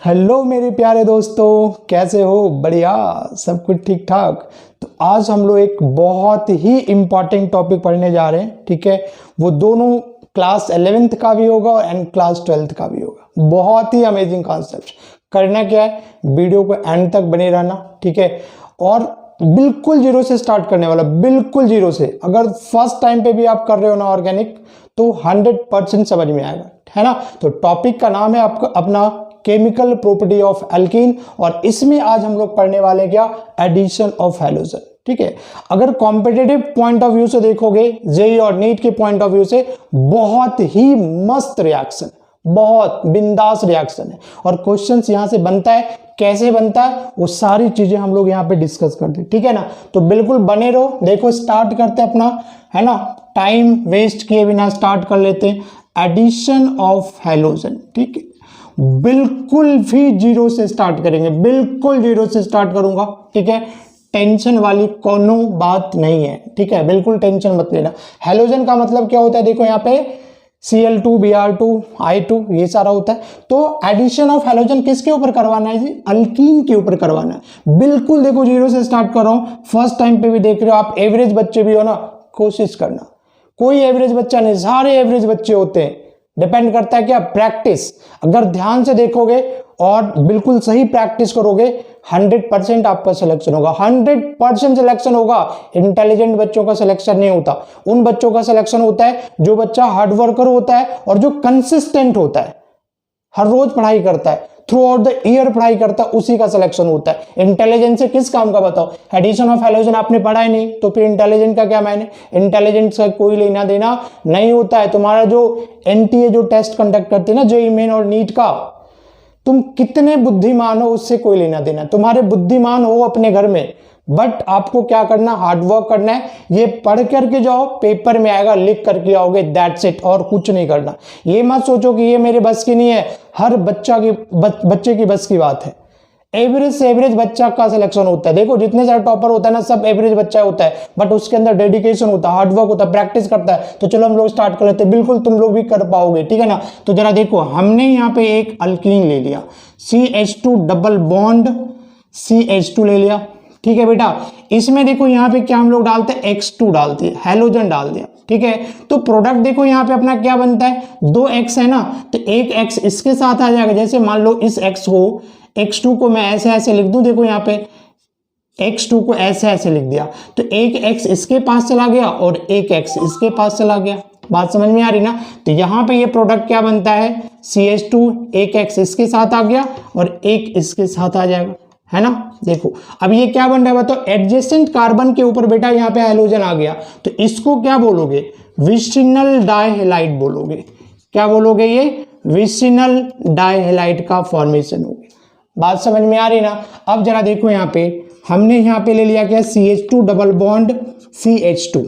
Hello मेरे प्यारे दोस्तों, कैसे हो? बढ़िया, सब कुछ ठीक ठाक। तो आज हम लोग एक बहुत ही इम्पॉर्टेंट टॉपिक पढ़ने जा रहे हैं। ठीक है, वो दोनों क्लास 11th का भी होगा एंड क्लास 12th का भी होगा। बहुत ही अमेजिंग कॉन्सेप्ट। करना क्या है, वीडियो को एंड तक बने रहना। ठीक है, और बिल्कुल जीरो से स्टार्ट करने वाला, बिल्कुल जीरो से। अगर फर्स्ट टाइम पे भी आप कर रहे हो ना ऑर्गेनिक, तो 100% समझ में आएगा, है ना। तो टॉपिक का नाम है आपका अपना केमिकल प्रॉपर्टी ऑफ एल्कीन, और इसमें आज हम लोग पढ़ने वाले क्या, एडिशन ऑफ हैलोजन। ठीक है, अगर कॉम्पिटिटिव पॉइंट ऑफ व्यू से देखोगे, जेई और नीट के पॉइंट ऑफ व्यू से, बहुत ही मस्त रिएक्शन, बहुत बिंदास रिएक्शन है। और क्वेश्चंस यहां से बनता है, कैसे बनता है, वो सारी चीजें हम लोग यहाँ पे डिस्कस करते हैं। ठीक है ना, तो बिल्कुल बने रहो। देखो स्टार्ट करते हैं अपना, है ना, टाइम वेस्ट किए बिना स्टार्ट कर लेते हैं। एडिशन ऑफ हैलोजन, ठीक है, बिल्कुल भी जीरो से स्टार्ट करेंगे, बिल्कुल जीरो से स्टार्ट करूंगा। ठीक है, टेंशन वाली कोनो बात नहीं है। ठीक है, बिल्कुल टेंशन मत लेना। हैलोजन का मतलब क्या होता है, देखो यहाँ पे Cl2 Br2 I2 ये सारा होता है। तो एडिशन ऑफ हैलोजन किसके ऊपर करवाना है जी, अल्कीन के ऊपर करवाना है। बिल्कुल देखो जीरो से स्टार्ट कर रहा हूं, फर्स्ट टाइम पे भी देख रहे हो आप, एवरेज बच्चे भी हो ना, कोशिश करना। कोई एवरेज बच्चा नहीं, सारे एवरेज बच्चे होते हैं। डिपेंड करता है क्या, प्रैक्टिस। अगर ध्यान से देखोगे और बिल्कुल सही प्रैक्टिस करोगे, 100% आपका सिलेक्शन होगा, 100% सिलेक्शन होगा। इंटेलिजेंट बच्चों का सिलेक्शन नहीं होता, उन बच्चों का सिलेक्शन होता है जो बच्चा हार्ड वर्कर होता है और जो कंसिस्टेंट होता है, हर रोज पढ़ाई करता है, थ्रू आउट द ईयर पढ़ाई करता है, उसी का सिलेक्शन होता है। इंटेलिजेंस से किस काम का बताओ, एडिशन ऑफ हैलोजन आपने पढ़ा ही नहीं, तो फिर इंटेलिजेंट का क्या मायने। इंटेलिजेंस का कोई लेना देना नहीं होता है। तुम्हारा जो एनटीए जो टेस्ट कंडक्ट करती है ना, जेईई मेन और नीट का, तुम कितने बुद्धिमान हो उससे कोई लेना देना। तुम्हारे बुद्धिमान हो अपने घर में, बट आपको क्या करना, हार्डवर्क करना है। ये पढ़ करके जाओ, पेपर में आएगा, लिख करके आओगे, दैट्स इट, और कुछ नहीं करना। ये मत सोचो कि ये मेरे बस की नहीं है, हर बच्चे की बस की बात है। एवरेज से एवरेज बच्चा का सिलेक्शन होता है। देखो जितने सारे टॉपर होता है ना, सब एवरेज बच्चा होता है, बट उसके अंदर डेडिकेशन होता है, हार्डवर्क होता है, प्रैक्टिस करता है। तो चलो हम लोग स्टार्ट कर लेते हैं, बिल्कुल तुम लोग भी कर पाओगे। ठीक है ना, तो जरा देखो, हमने यहाँ पे एक अल्कीन ले लिया, CH2 डबल बॉन्ड CH2 ले लिया। ठीक है बेटा, इसमें देखो यहाँ पे क्या हम लोग डालते हैं, X2 डालते हैं, हैलोजन डाल दिया। ठीक है, तो प्रोडक्ट देखो यहाँ पे अपना क्या बनता है, 2 X है ना, तो एक X इसके साथ आ जाएगा। जैसे मान लो इस X को, X2 को मैं ऐसे ऐसे लिख दूं, देखो यहाँ पे X2 को ऐसे ऐसे लिख दिया, तो एक X इसके पास चला गया और एक X इसके पास चला गया। बात समझ में आ रही ना। तो यहाँ पे ये प्रोडक्ट क्या बनता है, CH2, एक X इसके साथ आ गया और एक इसके साथ आ जाएगा, है ना। देखो अब ये क्या बन रहा है बताओ, एडजेसेंट कार्बन के ऊपर बेटा यहाँ पे हैलोजन आ गया, तो इसको क्या बोलोगे, विसिनल डाइहैलाइड बोलोगे। क्या बोलोगे, ये विसिनल डाइहैलाइड का फॉर्मेशन हो गया। बात समझ में आ रही ना। अब जरा देखो यहाँ पे, हमने यहाँ पे ले लिया क्या, CH2 डबल बॉन्ड CH2।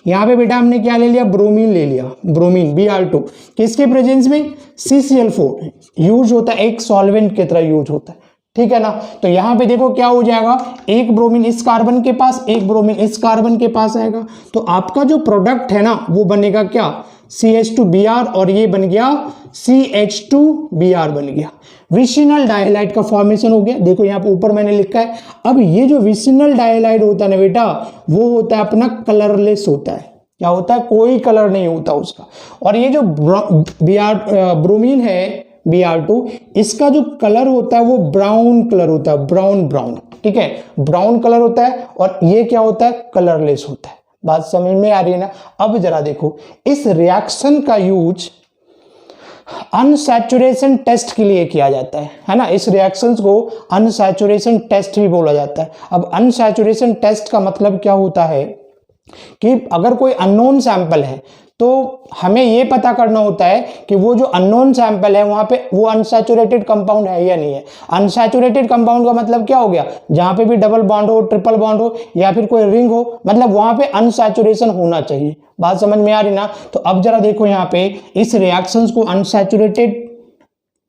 यहाँ पे बेटा हमने क्या ले लिया, ब्रोमीन ले लिया, ब्रोमीन Br2, किसके प्रेजेंस में, CCl4 यूज होता है, एक सॉल्वेंट की तरह यूज होता है। ठीक है ना, तो यहाँ पे देखो क्या हो जाएगा, एक ब्रोमीन इस कार्बन के पास, एक ब्रोमीन इस कार्बन के पास आएगा, तो आपका जो प्रोडक्ट है ना वो बनेगा क्या, CH2Br, और ये बन गया CH2Br बन गया। विसिनल डाइहैलाइड का फॉर्मेशन हो गया। देखो यहाँ पे ऊपर मैंने लिखा है। अब ये जो विसिनल डाइहैलाइड होता है ना बेटा, वो होता है अपना कलरलेस होता है। क्या होता है, कोई कलर नहीं होता उसका। और ये जो ब्रोमीन है Br2, इसका जो कलर होता है वो ब्राउन कलर होता है, ब्राउन ब्राउन। ठीक है, ब्राउन कलर होता है, और ये क्या होता है, कलरलेस होता है। बात समझ में आ रही है ना। अब जरा देखो, इस रिएक्शन का यूज अनसैचुरेशन टेस्ट के लिए किया जाता है ना। इस रिएक्शंस को अनसैचुरेशन टेस्ट भी बोला जाता है। अब अनसैचुरेशन टेस्ट का मतलब क्या होता है कि अगर कोई अननोन सैंपल है, तो हमें यह पता करना होता है कि वो जो अननोन सैंपल है वहां पे वो अनसैचुरेटेड कंपाउंड है या नहीं है। अनसैचुरेटेड कंपाउंड का मतलब क्या हो गया, जहां पे भी डबल बॉन्ड हो, ट्रिपल बॉन्ड हो, या फिर कोई रिंग हो, मतलब वहां पे अनसैचुरेशन होना चाहिए। बात समझ में आ रही ना। तो अब जरा देखो यहाँ पे, इस रिएक्शंस को अनसैचुरेटेड,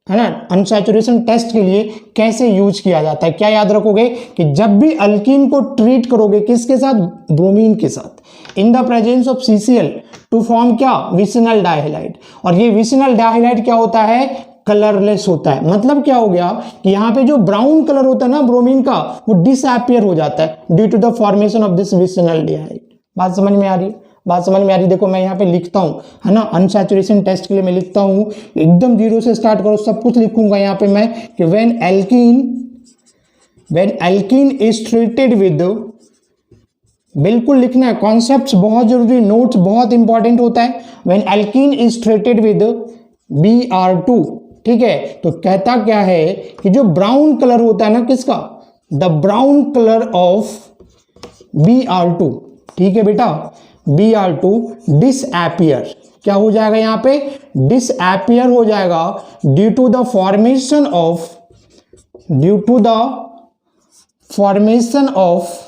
है ना, अनसैचुरेशन टेस्ट के लिए कैसे यूज किया जाता है। क्या याद रखोगे कि जब भी अल्कीन को ट्रीट करोगे, किसके साथ, ब्रोमीन के साथ, in the presence of CCl to form क्या, विसिनल डाइहैलाइड। और ये विसिनल डाइहैलाइड क्या होता है, कलरलेस होता है। मतलब क्या हो गया कि यहाँ पे जो ब्राउन कलर होता है ना ब्रोमीन का, वो डिसअपियर हो जाता है due to the formation of this vicinal dihalide. बात समझ में आ रही है? बात समझ में आ रही है? देखो मैं यहाँ पे लिखता हूँ, है ना, अनसैचुरेशन टेस्ट के लिए मैं लिखता हूँ, एकदम जीरो से स्टार्ट करो, सब कुछ लिखूंगा यहाँ पे मैं कि when alkene is treated with, बिल्कुल लिखना है, कॉन्सेप्ट्स बहुत जरूरी, नोट्स बहुत इंपॉर्टेंट होता है। When alkene is treated with Br2, ठीक है, तो कहता क्या है कि जो ब्राउन कलर होता है ना किसका, the brown colour of Br2, ठीक है बेटा, Br2 डिसअपियर, क्या हो जाएगा यहाँ पे, डिसअपियर हो जाएगा due to the formation of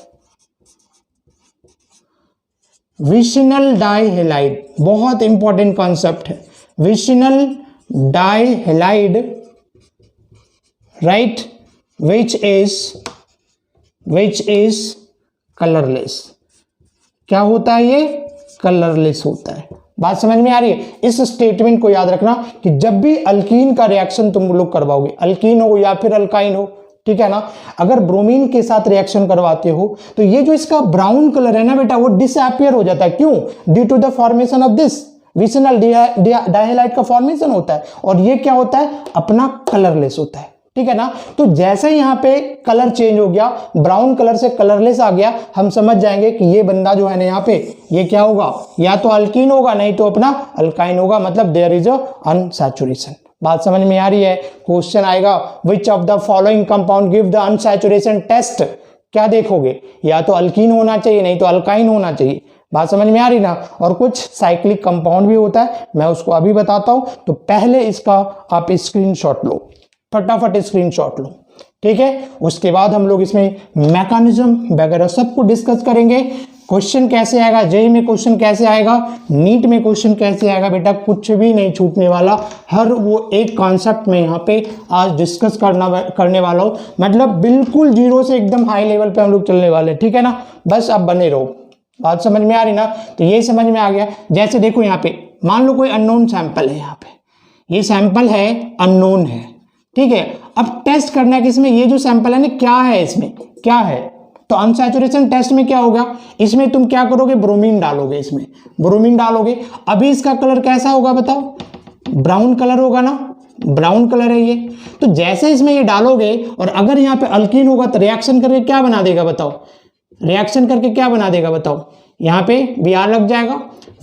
vicinal dihalide. बहुत इंपॉर्टेंट कॉन्सेप्ट है, vicinal dihalide, right, which is colourless. क्या होता है ये, कलरलेस होता है। बात समझ में आ रही है? इस स्टेटमेंट को याद रखना कि जब भी अल्कीन का रिएक्शन तुम लोग करवाओगे, अल्कीन हो या फिर अल्काइन हो, ठीक है ना, अगर ब्रोमीन के साथ रिएक्शन करवाते हो तो ये जो इसका ब्राउन कलर है ना बेटा, वो डिसअपियर हो जाता है। क्यों? Due to the formation of this vicinal dihalide का फॉर्मेशन होता है, और ये क्या होता है, अपना कलरलेस होता है, ठीक है ना। तो जैसे ही यहाँ पे कलर चेंज हो गया, ब्राउन कलर से कलरलेस आ गया, हम समझ जाएंगे कि ये बंदा जो है ना यहाँ पे, ये क्या होगा, या तो अल्कीन होगा नहीं तो अपना अल्काइन होगा, मतलब देयर इज अ अनसैचुरेशन। बात समझ में आ रही है? क्वेश्चन आएगा, which of the following compound give the unsaturation test, क्या देखोगे, या तो अल्कीन होना चाहिए नहीं तो अल्काइन होना चाहिए। बात समझ में आ रही ना। और कुछ साइक्लिक कंपाउंड भी होता है, मैं उसको अभी बताता हूं, तो पहले इसका आप स्क्रीनशॉट लो, फटाफट स्क्रीनशॉट लो, ठीक है। उसके बाद हम लोग इसमें मैकेनिज्म वगैरह सबको डिस्कस करेंगे। क्वेश्चन कैसे आएगा, जेईई में क्वेश्चन कैसे आएगा, नीट में क्वेश्चन कैसे आएगा बेटा, कुछ भी नहीं छूटने वाला। हर वो एक कॉन्सेप्ट में यहाँ पे आज डिस्कस करने वाला हूँ, मतलब बिल्कुल जीरो से एकदम हाई लेवल पे हम लोग चलने वाले, ठीक है ना। बस अब बने रहो। बात समझ में आ रही ना। तो ये समझ में आ गया। जैसे देखो यहाँ पे मान लो कोई अननोन सैंपल है, यहाँ पे ये सैंपल है, अननोन है, ठीक है। अब टेस्ट करना है कि इसमें ये जो सैंपल है ना, क्या है, इसमें क्या है। तो अनसैचुरेशन टेस्ट में क्या होगा, इसमें तुम क्या करोगे, ब्रोमीन डालोगे, इसमें ब्रोमीन डालोगे। अभी इसका कलर कैसा होगा बताओ, ब्राउन कलर होगा ना, ब्राउन कलर है ये। तो जैसे इसमें ये डालोगे, और अगर यहाँ पे अल्कीन होगा तो रिएक्शन करके क्या बना देगा बताओ, रिएक्शन करके क्या बना देगा बताओ, यहाँ पे Br लग जाएगा,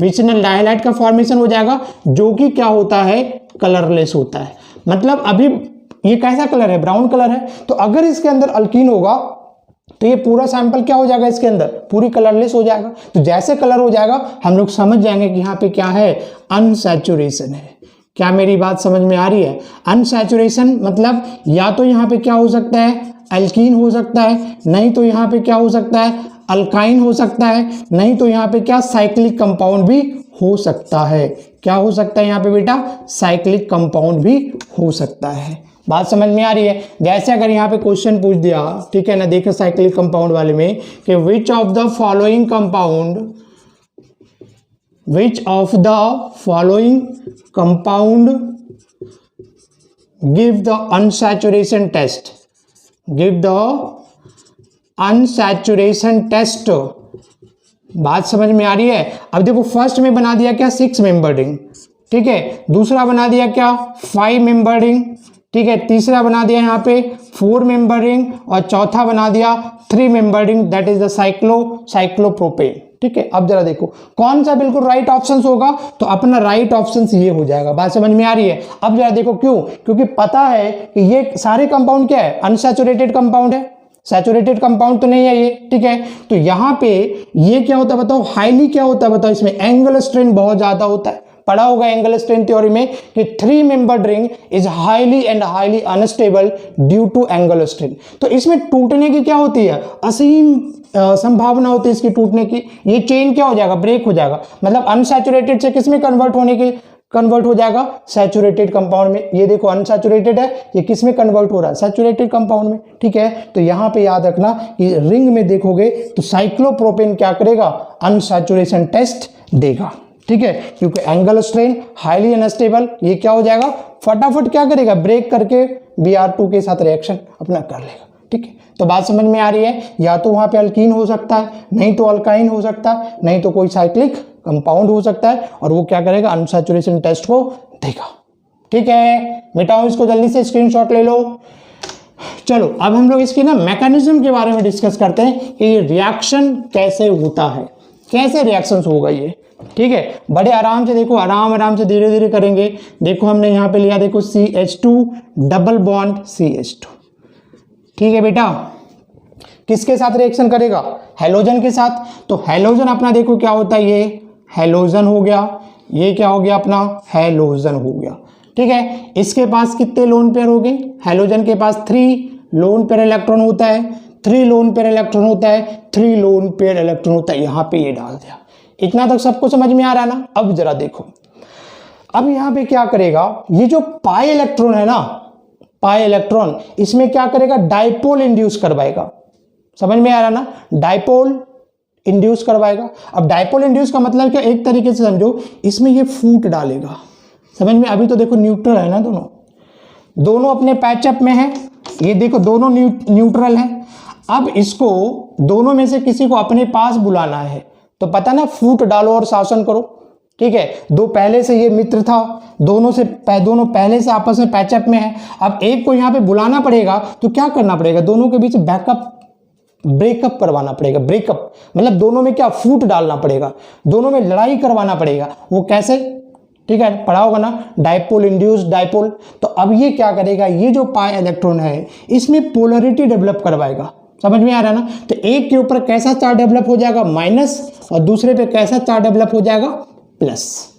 विसिनल डाइहेलाइड का फॉर्मेशन हो जाएगा, जो कि क्या होता है, कलरलेस होता है। मतलब अभी ये कैसा कलर है, ब्राउन कलर है। तो अगर इसके अंदर अल्कीन होगा तो ये पूरा सैंपल क्या हो जाएगा, इसके अंदर पूरी कलरलेस हो जाएगा। तो जैसे कलर हो जाएगा हम लोग समझ जाएंगे कि यहाँ पे क्या है, अनसैचुरेशन है। क्या मेरी बात समझ में आ रही है? अनसैचुरेशन मतलब या तो यहाँ पे क्या हो सकता है, अल्कीन हो सकता है, नहीं तो यहाँ पे क्या हो सकता है, अल्काइन हो सकता है, नहीं तो यहाँ पे क्या, साइक्लिक कंपाउंड भी हो सकता है। क्या हो सकता है यहाँ पे बेटा, साइक्लिक कंपाउंड भी हो सकता है। बात समझ में आ रही है? जैसे अगर यहाँ पे क्वेश्चन पूछ दिया, ठीक है ना, देखो साइक्लिक कंपाउंड वाले में कि which of the following compound give the unsaturation test. बात समझ में आ रही है? अब देखो फर्स्ट में बना दिया क्या, 6 मेंबर रिंग, ठीक है। दूसरा बना दिया क्या, 5 मेंबर रिंग, ठीक है। तीसरा बना दिया यहाँ पे 4 मेंबर रिंग, और चौथा बना दिया 3 member ring, that is the cyclopropane, ठीक है। अब जरा देखो कौन सा बिल्कुल राइट ऑप्शन होगा, तो अपना राइट ऑप्शन ये हो जाएगा। बात समझ में आ रही है? अब जरा देखो क्यों, क्योंकि पता है कि ये सारे कंपाउंड क्या है, अनसैचुरेटेड कंपाउंड है, सैचुरेटेड कंपाउंड तो नहीं है ये, ठीक है। तो यहाँ पे ये क्या होता है बताओ, हाईली क्या होता है बताओ, इसमें एंगल स्ट्रेन बहुत ज्यादा होता है। पढ़ा होगा एंगल स्ट्रेन थ्योरी में कि 3 membered ring is highly unstable due to angle strain. तो इसमें टूटने की क्या होती है, असीम संभावना होती है इसकी टूटने की। ये चेन क्या हो जाएगा, ब्रेक हो जाएगा, मतलब अनसैचुरेटेड से किसमें कन्वर्ट हो जाएगा, सैचुरेटेड कंपाउंड में। ये देखो अनसैचुरेटेड है, ये किस में कन्वर्ट हो रहा है, सैचुरेटेड कंपाउंड में, ठीक है। तो यहाँ पे याद रखना कि रिंग में देखोगे तो साइक्लोप्रोपेन क्या करेगा, अनसैचुरेशन टेस्ट देगा। ठीक है, क्योंकि एंगल स्ट्रेन हाईली अनस्टेबल, ये क्या हो जाएगा, फटाफट क्या करेगा, ब्रेक करके Br2 के साथ रिएक्शन अपना कर लेगा। ठीक है, तो बात समझ में आ रही है, या तो वहां पे अल्कीन हो सकता है, नहीं तो अल्काइन हो सकता है, नहीं तो कोई साइक्लिक कंपाउंड हो सकता है, और वो क्या करेगा, अनसैचुरेशन टेस्ट को देगा। ठीक है, मिटाओ इसको, जल्दी से स्क्रीनशॉट ले लो। चलो अब हम लोग इसकी ना मैकेनिज्म के बारे में डिस्कस करते हैं कि ये रिएक्शन कैसे होता है, कैसे रिएक्शंस होगा ये। ठीक है, बड़े आराम से देखो, आराम से धीरे धीरे करेंगे। देखो हमने यहाँ पे लिया, देखो CH2 डबल बॉन्ड CH2। ठीक है बेटा, किसके साथ रिएक्शन करेगा, हैलोजन के साथ। तो हैलोजन अपना देखो क्या होता है, ये हैलोजन हो गया, ये क्या हो गया अपना, हैलोजन हो गया। ठीक है, इसके पास कितने लोन पेयर हो गए, हैलोजन के पास 3 लोन पेयर इलेक्ट्रॉन होता है, 3 लोन पेयर इलेक्ट्रॉन होता है, 3 लोन पेयर इलेक्ट्रॉन होता है। यहाँ पे ये डाल दिया, इतना तक सबको समझ में आ रहा है ना। अब जरा देखो, अब यहाँ पे क्या करेगा, ये जो पाई इलेक्ट्रॉन है ना, पाई इलेक्ट्रॉन, इसमें क्या करेगा, डाइपोल इंड्यूस करवाएगा। समझ में आ रहा ना, डाइपोल इंड्यूस करवाएगा। अब डाइपोल इंड्यूस का मतलब क्या, एक तरीके से समझो, इसमें ये फूट डालेगा। समझ में, अभी तो देखो न्यूट्रल है ना, दोनों अपने पैचअप में है, ये देखो दोनों न्यूट्रल है। अब इसको दोनों में से किसी को अपने पास बुलाना है, तो पता ना, फूट डालो और शासन करो। ठीक है, दो पहले से ये मित्र था, दोनों पहले से आपस में पैचअप में है। अब एक को यहाँ पे बुलाना पड़ेगा, तो क्या करना पड़ेगा, दोनों के बीच ब्रेकअप करवाना पड़ेगा। ब्रेकअप मतलब दोनों में क्या, फूट डालना पड़ेगा, दोनों में लड़ाई करवाना पड़ेगा। वो कैसे, ठीक है, पढ़ा होगा ना, डाइपोल इंड्यूस्ड डाइपोल। तो अब ये क्या करेगा, ये जो पाई इलेक्ट्रॉन है इसमें पोलरिटी डेवलप करवाएगा। समझ में आ रहा है ना। तो एक के ऊपर कैसा चार्ज डेवलप हो जाएगा, माइनस, और दूसरे पे कैसा चार्ज डेवलप हो जाएगा, प्लस।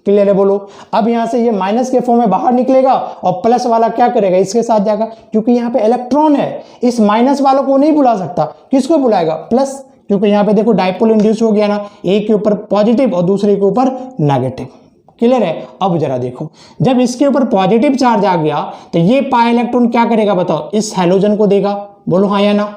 क्लियर है, बोलो। अब यहां से ये माइनस के फॉर्म में बाहर निकलेगा और प्लस वाला क्या करेगा, इसके साथ जाएगा, क्योंकि यहाँ पे इलेक्ट्रॉन है, इस माइनस वालों को नहीं बुला सकता, किसको बुलाएगा, प्लस, क्योंकि यहाँ पे देखो डाइपोल इंड्यूस हो गया ना, एक के ऊपर पॉजिटिव और दूसरे के ऊपर नेगेटिव। क्लियर है। अब जरा देखो, जब इसके ऊपर पॉजिटिव चार्ज आ गया तो ये पाई इलेक्ट्रॉन क्या करेगा, बताओ, इस हैलोजन को देगा। बोलो हाँ या ना,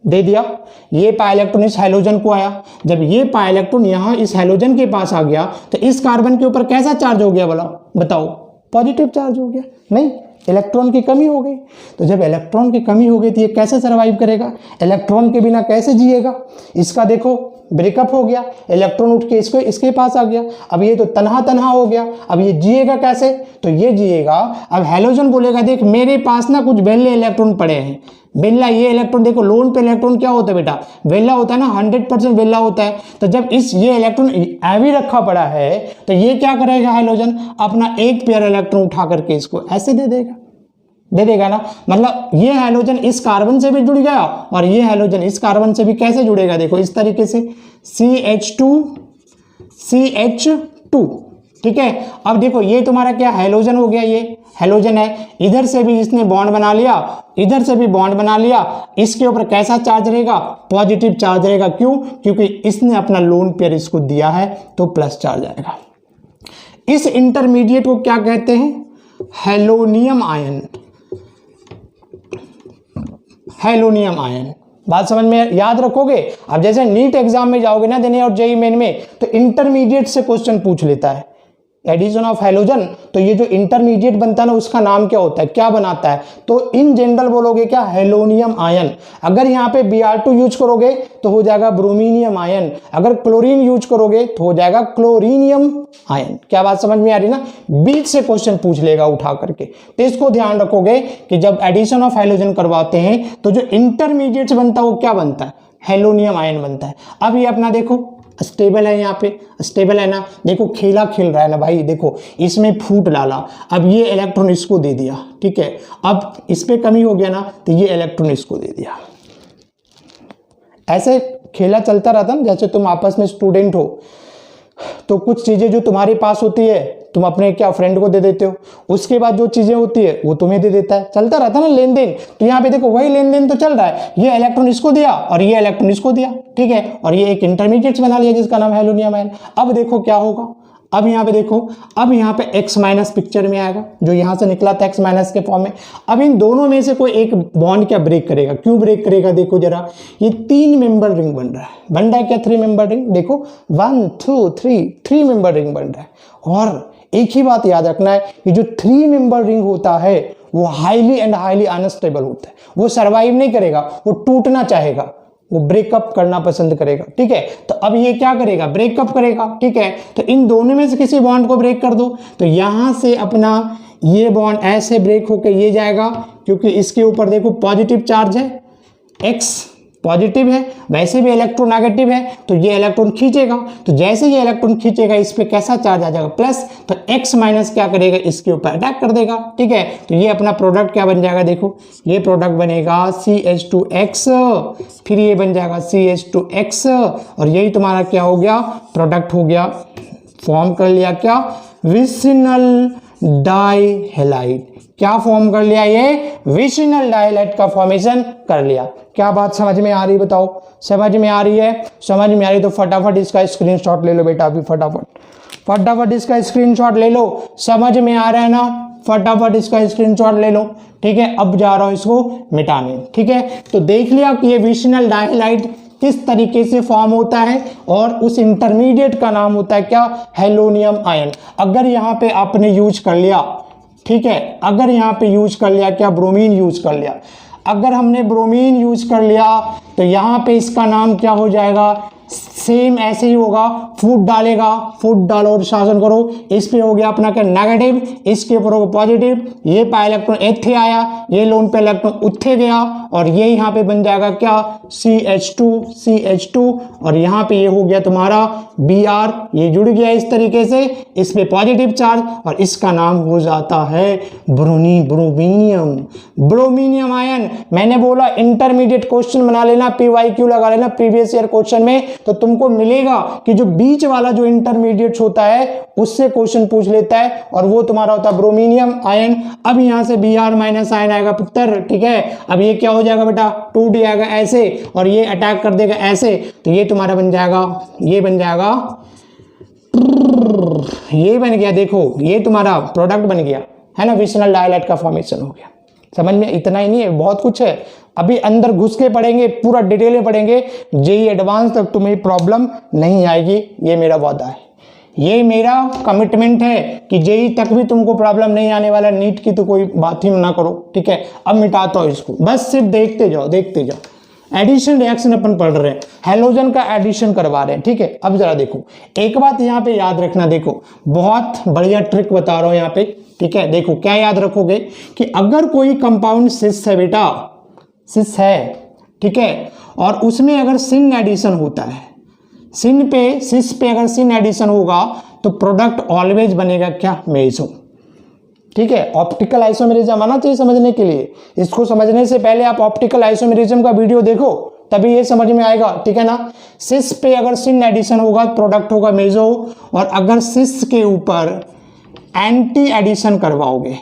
दे दिया। ये पाई इलेक्ट्रॉन इस हैलोजन को आया, जब ये पाई इलेक्ट्रॉन यहां इस हैलोजन के पास आ गया तो इस कार्बन के ऊपर कैसा चार्ज हो गया, बोला बताओ, पॉजिटिव चार्ज हो गया। नहीं, इलेक्ट्रॉन की कमी हो गई। तो जब इलेक्ट्रॉन की कमी हो गई तो ये कैसे सर्वाइव करेगा, इलेक्ट्रॉन के बिना कैसे जिएगा। इसका देखो ब्रेकअप हो गया, इलेक्ट्रॉन उठ के इसके पास आ गया, अब ये तो तन्हा हो गया, अब ये जिएगा कैसे, तो ये जिएगा। अब हैलोजन बोलेगा देख मेरे पास ना कुछ बेल्ले इलेक्ट्रॉन पड़े हैं, बेल्ला, ये इलेक्ट्रॉन देखो, लोन पे इलेक्ट्रॉन क्या होता है बेटा, बेल्ला होता है ना, 100% बेल्ला होता है। तो जब ये इलेक्ट्रॉन एवी रखा पड़ा है तो ये क्या करेगा हैलोजन, अपना एक पेयर इलेक्ट्रॉन उठा करके इसको ऐसे दे देगा ना। मतलब ये हैलोजन इस कार्बन से भी जुड़ गया और ये हैलोजन इस कार्बन से भी कैसे जुड़ेगा, देखो इस तरीके से CH2। ठीक है, अब देखो ये तुम्हारा क्या हैलोजन हो गया, ये हैलोजन है, इधर से भी इसने बॉन्ड बना लिया, इधर से भी बॉन्ड बना लिया। इसके ऊपर कैसा चार्ज रहेगा, पॉजिटिव चार्ज रहेगा। क्यों, क्योंकि इसने अपना लोन पेयर इसको दिया है तो प्लस चार्ज आएगा। इस इंटरमीडिएट को क्या कहते हैं, हैलोनियम आयन। हैलोनियम आयन, बात समझ में याद रखोगे। अब जैसे नीट एग्जाम में जाओगे ना देने और जेईई मेन में, तो इंटरमीडिएट से क्वेश्चन पूछ लेता है, एडिशन ऑफ हैलोजन। तो ये जो इंटरमीडिएट बनता है ना, उसका नाम क्या होता है, क्या बनाता है, तो इन जनरल बोलोगे क्या, हैलोनियम आयन। अगर यहाँ पे Br2 यूज करोगे तो हो जाएगा ब्रोमीनियम आयन, अगर क्लोरीन यूज करोगे तो हो जाएगा क्लोरीनियम आयन। क्या बात समझ में आ रही ना, बीच से क्वेश्चन पूछ लेगा उठा करके। तो इसको ध्यान रखोगे कि जब एडिशन ऑफ हैलोजन करवाते हैं तो जो इंटरमीडिएट बनता है वो क्या बनता है, हैलोनियम आयन बनता है। अब ये अपना देखो स्टेबल है, यहाँ पे स्टेबल है ना, देखो खेला खेल रहा है ना भाई, देखो इसमें फूट डाला, अब ये इलेक्ट्रॉन इसको दे दिया। ठीक है, अब इस पे कमी हो गया ना तो ये इलेक्ट्रॉन इसको दे दिया। ऐसे खेला चलता रहता ना, जैसे तुम आपस में स्टूडेंट हो तो कुछ चीजें जो तुम्हारे पास होती है तुम अपने क्या फ्रेंड को दे देते हो, उसके बाद जो चीजें होती है वो तुम्हें दे देता है, चलता रहता है ना लेन देन। तो यहाँ पे देखो वही लेन देन तो चल रहा है, ये इलेक्ट्रॉन इसको दिया और ये इलेक्ट्रॉन इसको दिया। ठीक है, और ये एक इंटरमीडिएट बना लिया जिसका नाम हैलोनियम आयन। अब देखो क्या होगा, अब यहाँ पे देखो, अब यहाँ पे x माइनस पिक्चर में आएगा, जो यहाँ से निकला था x माइनस के फॉर्म में। अब इन दोनों में से कोई एक बॉन्ड क्या ब्रेक करेगा, क्यों ब्रेक करेगा, देखो जरा, ये 3 मेंबर रिंग बन रहा है क्या 3 मेंबर रिंग, देखो 1 2 3 मेंबर रिंग बन रहा है। और एक ही बात याद रखना है कि जो 3 मेंबर रिंग होता है वो हाईली एंड हाईली अनस्टेबल होता है, वो सर्वाइव नहीं करेगा, वो टूटना चाहेगा, वो ब्रेकअप करना पसंद करेगा, ठीक है। तो अब ये क्या करेगा, ब्रेकअप करेगा, ठीक है। तो इन दोनों में से किसी बॉन्ड को ब्रेक कर दो, तो यहां से अपना ये बॉन्ड ऐसे ब्रेक होकर ये जाएगा, क्योंकि इसके ऊपर देखो पॉजिटिव चार्ज है, x पॉजिटिव है, वैसे भी इलेक्ट्रॉन नेगेटिव है, तो ये इलेक्ट्रॉन खींचेगा। तो जैसे ये इलेक्ट्रॉन खींचेगा इस पे कैसा चार्ज आ जाएगा, प्लस, तो x माइनस क्या करेगा, इसके ऊपर अटैक कर देगा, ठीक है। तो ये अपना प्रोडक्ट क्या बन जाएगा, देखो ये प्रोडक्ट बनेगा CH2X, फिर ये बन जाएगा CH2X, और यही तुम्हारा क्या हो गया, प्रोडक्ट हो गया, फॉर्म कर लिया क्या, विसिनल डाइहैलाइड। क्या फॉर्म कर लिया, ये विसिनल डाइहैलाइड का फॉर्मेशन कर लिया। क्या बात समझ में आ रही, बताओ, समझ में आ रही है, समझ में आ रही तो फटाफट इसका स्क्रीनशॉट ले लो बेटा, अभी फटाफट इसका स्क्रीनशॉट ले लो, समझ में आ रहा है ना, फटाफट इसका स्क्रीनशॉट ले लो, ठीक है। अब जा रहा हूं इसको मिटाने, ठीक है। तो देख लिया कि ये विसिनल डाइहैलाइड किस तरीके से फॉर्म होता है, और उस इंटरमीडिएट का नाम होता है क्या, हेलोनियम आयन। अगर यहाँ पे आपने यूज कर लिया, ठीक है, अगर यहाँ पे यूज कर लिया क्या, ब्रोमीन यूज कर लिया, अगर हमने ब्रोमीन यूज कर लिया तो यहाँ पे इसका नाम क्या हो जाएगा, सेम ऐसे ही होगा, फूड डालेगा, फूड डालो और शासन करो, इस पे हो गया अपना क्या नेगेटिव, इसके ऊपर होगा पॉजिटिव, ये पा इलेक्ट्रॉन एथे आया, ये लोन पे इलेक्ट्रॉन उत्थे गया, और ये यहाँ पे बन जाएगा क्या CH2, और यहाँ पे ये हो गया तुम्हारा Br, ये जुड़ गया इस तरीके से, इस पे पॉजिटिव चार्ज, और इसका नाम हो जाता है ब्रोमीनियम आयन। मैंने बोला इंटरमीडिएट क्वेश्चन बना लेना, PYQ लगा लेना प्रीवियस ईयर क्वेश्चन में, तो तुमको मिलेगा कि जो बीच वाला जो इंटरमीडिएट होता है उससे क्वेश्चन पूछ लेता है, और वो तुम्हारा होता है ब्रोमीनियम आयन। अब यहाँ से Br माइनस आयन आएगा पुत्र, ठीक है। अब ये क्या हो जाएगा बेटा, 2D आएगा ऐसे, और ये अटैक कर देगा ऐसे, तो ये तुम्हारा बन जाएगा, ये बन जाएगा, ये बन गया, देखो ये तुम्हारा प्रोडक्ट बन गया, है ना, विसिनल डाइहैलाइड का फॉर्मेशन हो गया। समझ में, इतना ही नहीं है, बहुत कुछ है, अभी अंदर घुस के पढ़ेंगे, पूरा डिटेल में पढ़ेंगे, जेईई एडवांस तक तुम्हें प्रॉब्लम नहीं आएगी, ये मेरा वादा है, ये मेरा कमिटमेंट है कि जेईई तक भी तुमको प्रॉब्लम नहीं आने वाला। नीट की तो कोई बात ही ना करो, ठीक है। अब मिटाता हूं इसको, बस सिर्फ देखते जाओ। एडिशन रिएक्शन अपन पढ़ रहे हैं, हेलोजन का एडिशन करवा रहे हैं, ठीक है। अब जरा देखो, एक बात यहाँ पे याद रखना, देखो बहुत बढ़िया ट्रिक बता रहा हूं यहाँ पे, ठीक है। देखो क्या याद रखोगे कि अगर कोई कंपाउंड सिस है बेटा, सिस है, ठीक है, और उसमें अगर सिन एडिशन होता है, सिस पे अगर सिन एडिशन होगा तो प्रोडक्ट ऑलवेज बनेगा क्या, मेसो, ठीक है। ऑप्टिकल आइसोमेरिज्म आना चाहिए समझने के लिए, इसको समझने से पहले आप ऑप्टिकल आइसोमेरिज्म का वीडियो देखो, तभी ये समझ में आएगा, ठीक है ना। सिस पे अगर सिन एडिशन होगा प्रोडक्ट होगा मेसो, और अगर सिस के ऊपर एंटी एडिशन करवाओगे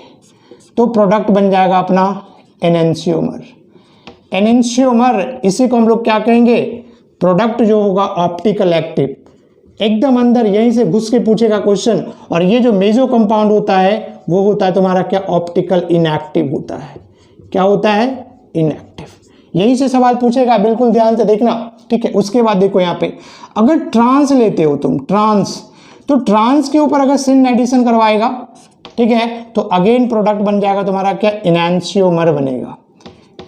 तो प्रोडक्ट बन जाएगा अपना एनेंशियोमर। इसी को हम लोग क्या कहेंगे, प्रोडक्ट जो होगा ऑप्टिकल एक्टिव, एकदम अंदर यहीं से घुस के पूछेगा क्वेश्चन। और ये जो मेसो कंपाउंड होता है वो होता है तुम्हारा क्या, ऑप्टिकल इनएक्टिव होता है। क्या होता है, इनएक्टिव। यहीं से सवाल पूछेगा, बिल्कुल ध्यान से देखना, ठीक है। उसके बाद देखो यहाँ पे अगर ट्रांस लेते हो तुम, तो ट्रांस के ऊपर अगर सिन एडिशन करवाएगा, ठीक है, तो अगेन प्रोडक्ट बन जाएगा तुम्हारा क्या, एनेंशियोमर बनेगा।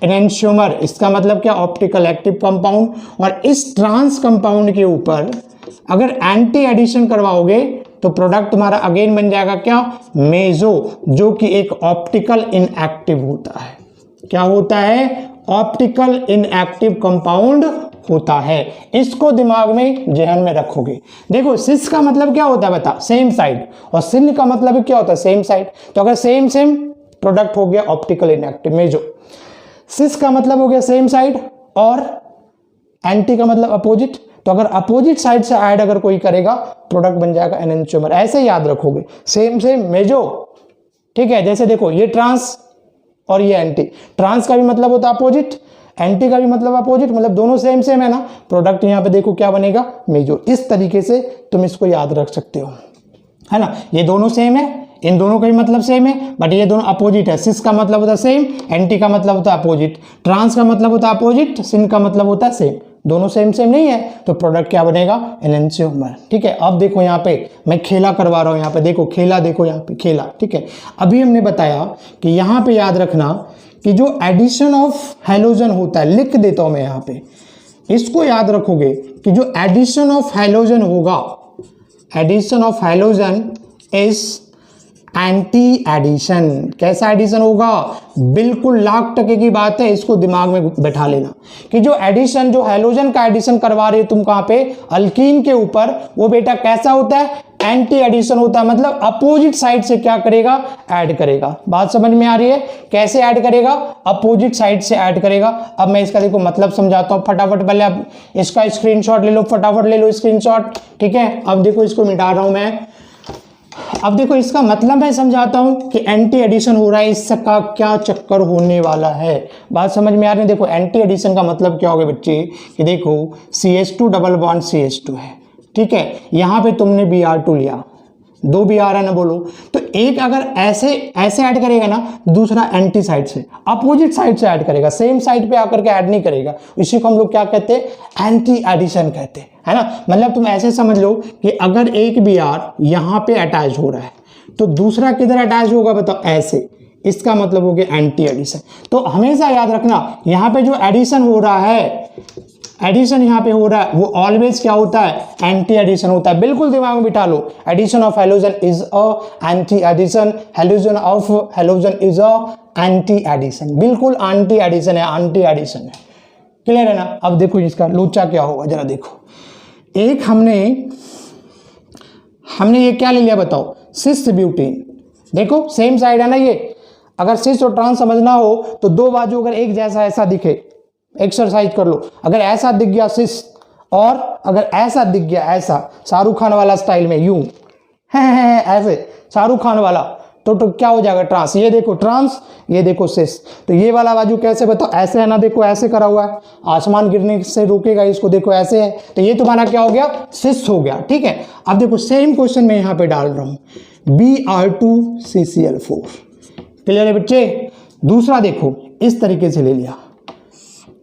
एनेंशियोमर इसका मतलब क्या, ऑप्टिकल एक्टिव कंपाउंड। और इस ट्रांस कंपाउंड के ऊपर अगर एंटी एडिशन करवाओगे तो प्रोडक्ट तुम्हारा अगेन बन जाएगा क्या, मेसो, जो कि एक ऑप्टिकल इनएक्टिव होता है। क्या होता है, ऑप्टिकल इनएक्टिव कंपाउंड होता है। इसको दिमाग में जहन में रखोगे। देखो सिस का मतलब क्या होता है बता, सेम साइड, और सिन का मतलब क्या होता है, सेम साइड। तो अगर सेम प्रोडक्ट हो गया ऑप्टिकल इनएक्टिव मेसो। सिस का मतलब हो गया सेम साइड, और एंटी का मतलब अपोजिट। तो अगर अपोजिट साइड से ऐड अगर कोई करेगा प्रोडक्ट बन जाएगा एनेंशियोमर। ऐसे याद रखोगे, सेम मेसो, ठीक है। जैसे देखो ये ट्रांस और ये एंटी, ट्रांस का भी मतलब होता है अपोजिट, एंटी का भी मतलब अपोजिट, मतलब दोनों सेम है ना। प्रोडक्ट यहाँ पे देखो क्या बनेगा, मेसो। इस तरीके से तुम इसको याद रख सकते हो, है ना। ये दोनों सेम है, इन दोनों का भी मतलब सेम है, बट ये दोनों अपोजिट है। सिस का मतलब होता है सेम, एंटी का मतलब होता है अपोजिट, ट्रांस का मतलब होता है अपोजिट, सिन का मतलब होता है सेम। दोनों सेम सेम नहीं है तो प्रोडक्ट क्या बनेगा, एनेंटियोमर। ठीक है, अब देखो यहाँ पे मैं खेला करवा रहा हूँ, यहाँ पे देखो खेला, देखो यहाँ पे खेला। ठीक है, अभी हमने बताया कि यहाँ पे याद रखना कि जो एडिशन ऑफ हैलोजन होता है, लिख देता हूँ मैं यहाँ पे, इसको याद रखोगे कि जो एडिशन ऑफ हैलोजन होगा, addition of halogen is anti addition. कैसा एडिशन होगा, बिल्कुल लाख% की बात है, इसको दिमाग में बैठा लेना कि जो एडिशन, जो हैलोजन का एडिशन करवा रहे हो तुम कहां पे, अल्कीन के ऊपर, वो बेटा कैसा होता है, एंटी एडिशन होता है। मतलब अपोजिट साइड से क्या करेगा, ऐड करेगा। बात समझ में आ रही है, कैसे ऐड करेगा, अपोजिट साइड से ऐड करेगा। अब मैं इसका देखो मतलब समझाता हूं फटाफट, पहले अब इसका स्क्रीनशॉट ले लो, फटाफट ले लो स्क्रीनशॉट। ठीक है, अब देखो इसको मिटा रहा हूं मैं। अब देखो इसका मतलब मैं समझाता हूं कि एंटी एडिशन हो रहा है, इसका क्या चक्कर होने वाला है। बात समझ में आ रही है। देखो एंटी एडिशन का मतलब क्या होगा बच्चे, कि देखो CH2 डबल बॉन्ड CH2 है। ठीक है, यहां पे तुमने Br2 लिया, 2 Br है ना, बोलो तो एक अगर ऐसे ऐसे ऐड करेगा ना, दूसरा एंटी साइड से, अपोजिट साइड से ऐड करेगा, सेम साइड पे आकर के ऐड नहीं करेगा। इसी को हम लोग क्या कहते हैं, एंटी एडिशन कहते हैं, है ना। मतलब तुम ऐसे समझ लो कि अगर एक Br यहाँ पे अटैच हो रहा है तो दूसरा किधर अटैच होगा बताओ, ऐसे, इसका मतलब हो गया एंटी एडिशन। तो हमेशा याद रखना यहाँ पे जो एडिशन हो रहा है, एडिशन यहाँ पे हो रहा है, वो ऑलवेज क्या होता है, एंटी एडिशन होता है। बिल्कुल दिमाग में बिठा लो, addition of halogen is a anti addition, halogen of halogen is a anti addition. बिल्कुल एंटी एडिशन है, एंटी एडिशन है। क्लियर है ना। अब देखो इसका लोचा क्या होगा, जरा देखो। एक हमने ये क्या ले लिया बताओ, सिस ब्यूटेन। देखो सेम साइड है ना ये, अगर सिस और ट्रांस समझना हो तो दो बाजू अगर एक जैसा ऐसा दिखे, एक्सरसाइज कर लो। अगर ऐसा दिख गया सिस और अगर ऐसा दिख गया, ऐसा शाहरुख खान वाला स्टाइल में यूं है ऐसे शाहरुख खान वाला, तो क्या हो जाएगा, ट्रांस। ये देखो ट्रांस, ये देखो सिस। तो ये वाला बाजू कैसे बताओ, ऐसे है ना, देखो ऐसे करा हुआ है, आसमान गिरने से रोकेगा इसको, देखो ऐसे है, तो ये तुम्हारा क्या हो गया, सिस हो गया। ठीक है, अब देखो सेम क्वेश्चन मैं यहाँ पे डाल रहा हूँ, Br2CCl4। क्लियर है बच्चे। दूसरा देखो इस तरीके से ले लिया,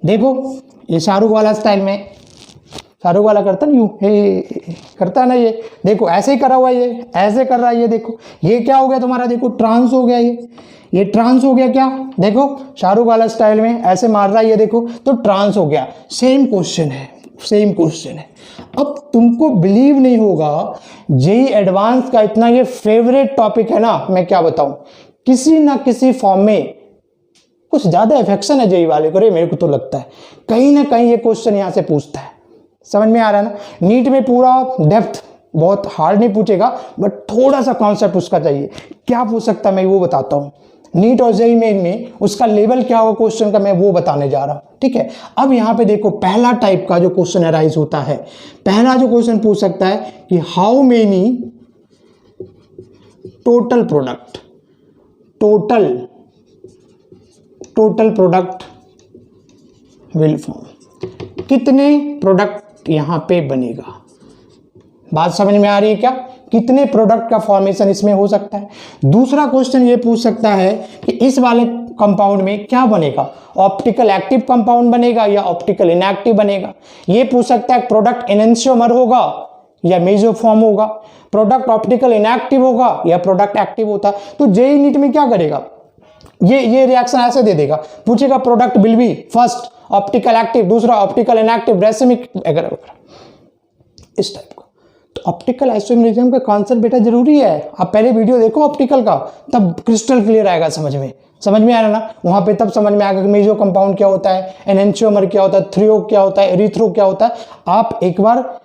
देखो ये शाहरुख वाला स्टाइल में, शाहरुख वाला करता ना यूं, हे करता ना, ये देखो ऐसे ही करा हुआ है, ये ऐसे कर रहा है, ये देखो ये क्या हो गया तुम्हारा, देखो ट्रांस हो गया, ये ट्रांस हो गया। क्या देखो शाहरुख वाला स्टाइल में ऐसे मार रहा है, ये देखो तो ट्रांस हो गया। सेम क्वेश्चन है, सेम क्वेश्चन है। अब तुमको बिलीव नहीं होगा, जेईई एडवांस का इतना ये फेवरेट टॉपिक है ना, मैं क्या बताऊं, किसी ना किसी फॉर्म में कुछ ज्यादा अफेक्शन है जेईई वाले को रे, मेरे को तो लगता है कहीं ना कहीं ये क्वेश्चन यहां से पूछता है। समझ में आ रहा है ना। नीट में पूरा डेप्थ बहुत हार्ड नहीं पूछेगा, बट थोड़ा सा कॉन्सेप्ट उसका चाहिए। क्या पूछ सकता है मैं वो बताता हूँ। नीट और जेईई मेन में उसका लेवल क्या होगा क्वेश्चन का, मैं वो बताने जा रहा हूँ। ठीक है, अब यहाँ पे देखो पहला टाइप का जो क्वेश्चन अराइज होता है, पहला जो क्वेश्चन पूछ सकता है कि how many total product, total product will form, कितने प्रोडक्ट यहां पे बनेगा। बात समझ में आ रही है क्या, कितने प्रोडक्ट का फॉर्मेशन इसमें हो सकता है। दूसरा क्वेश्चन ये पूछ सकता है कि इस वाले कंपाउंड में क्या बनेगा, ऑप्टिकल एक्टिव कंपाउंड बनेगा या ऑप्टिकल इनएक्टिव बनेगा। ये पूछ सकता है प्रोडक्ट एनेंटियोमर होगा या मेसोफॉर्म होगा, प्रोडक्ट ऑप्टिकल इनएक्टिव होगा या प्रोडक्ट एक्टिव होता। तो जेईई नीट में क्या करेगा, ये रिएक्शन ऐसे दे देगा, पूछेगा product will B first optical active, दूसरा ऑप्टिकल इनएक्टिव, रेसिमिक वगैरह, इस टाइप का। तो ऑप्टिकल आइसोमेरिज्म का कॉन्सेप्ट बेटा जरूरी है। आप पहले वीडियो देखो ऑप्टिकल का, तब क्रिस्टल क्लियर आएगा समझ में आ रहा ना। वहां पे तब समझ में आएगा कि मेसो कंपाउंड क्या होता है, एनेंटियोमर क्या होता है, थ्रियो क्या होता है, एरिथ्रो क्या होता है। आप एक बार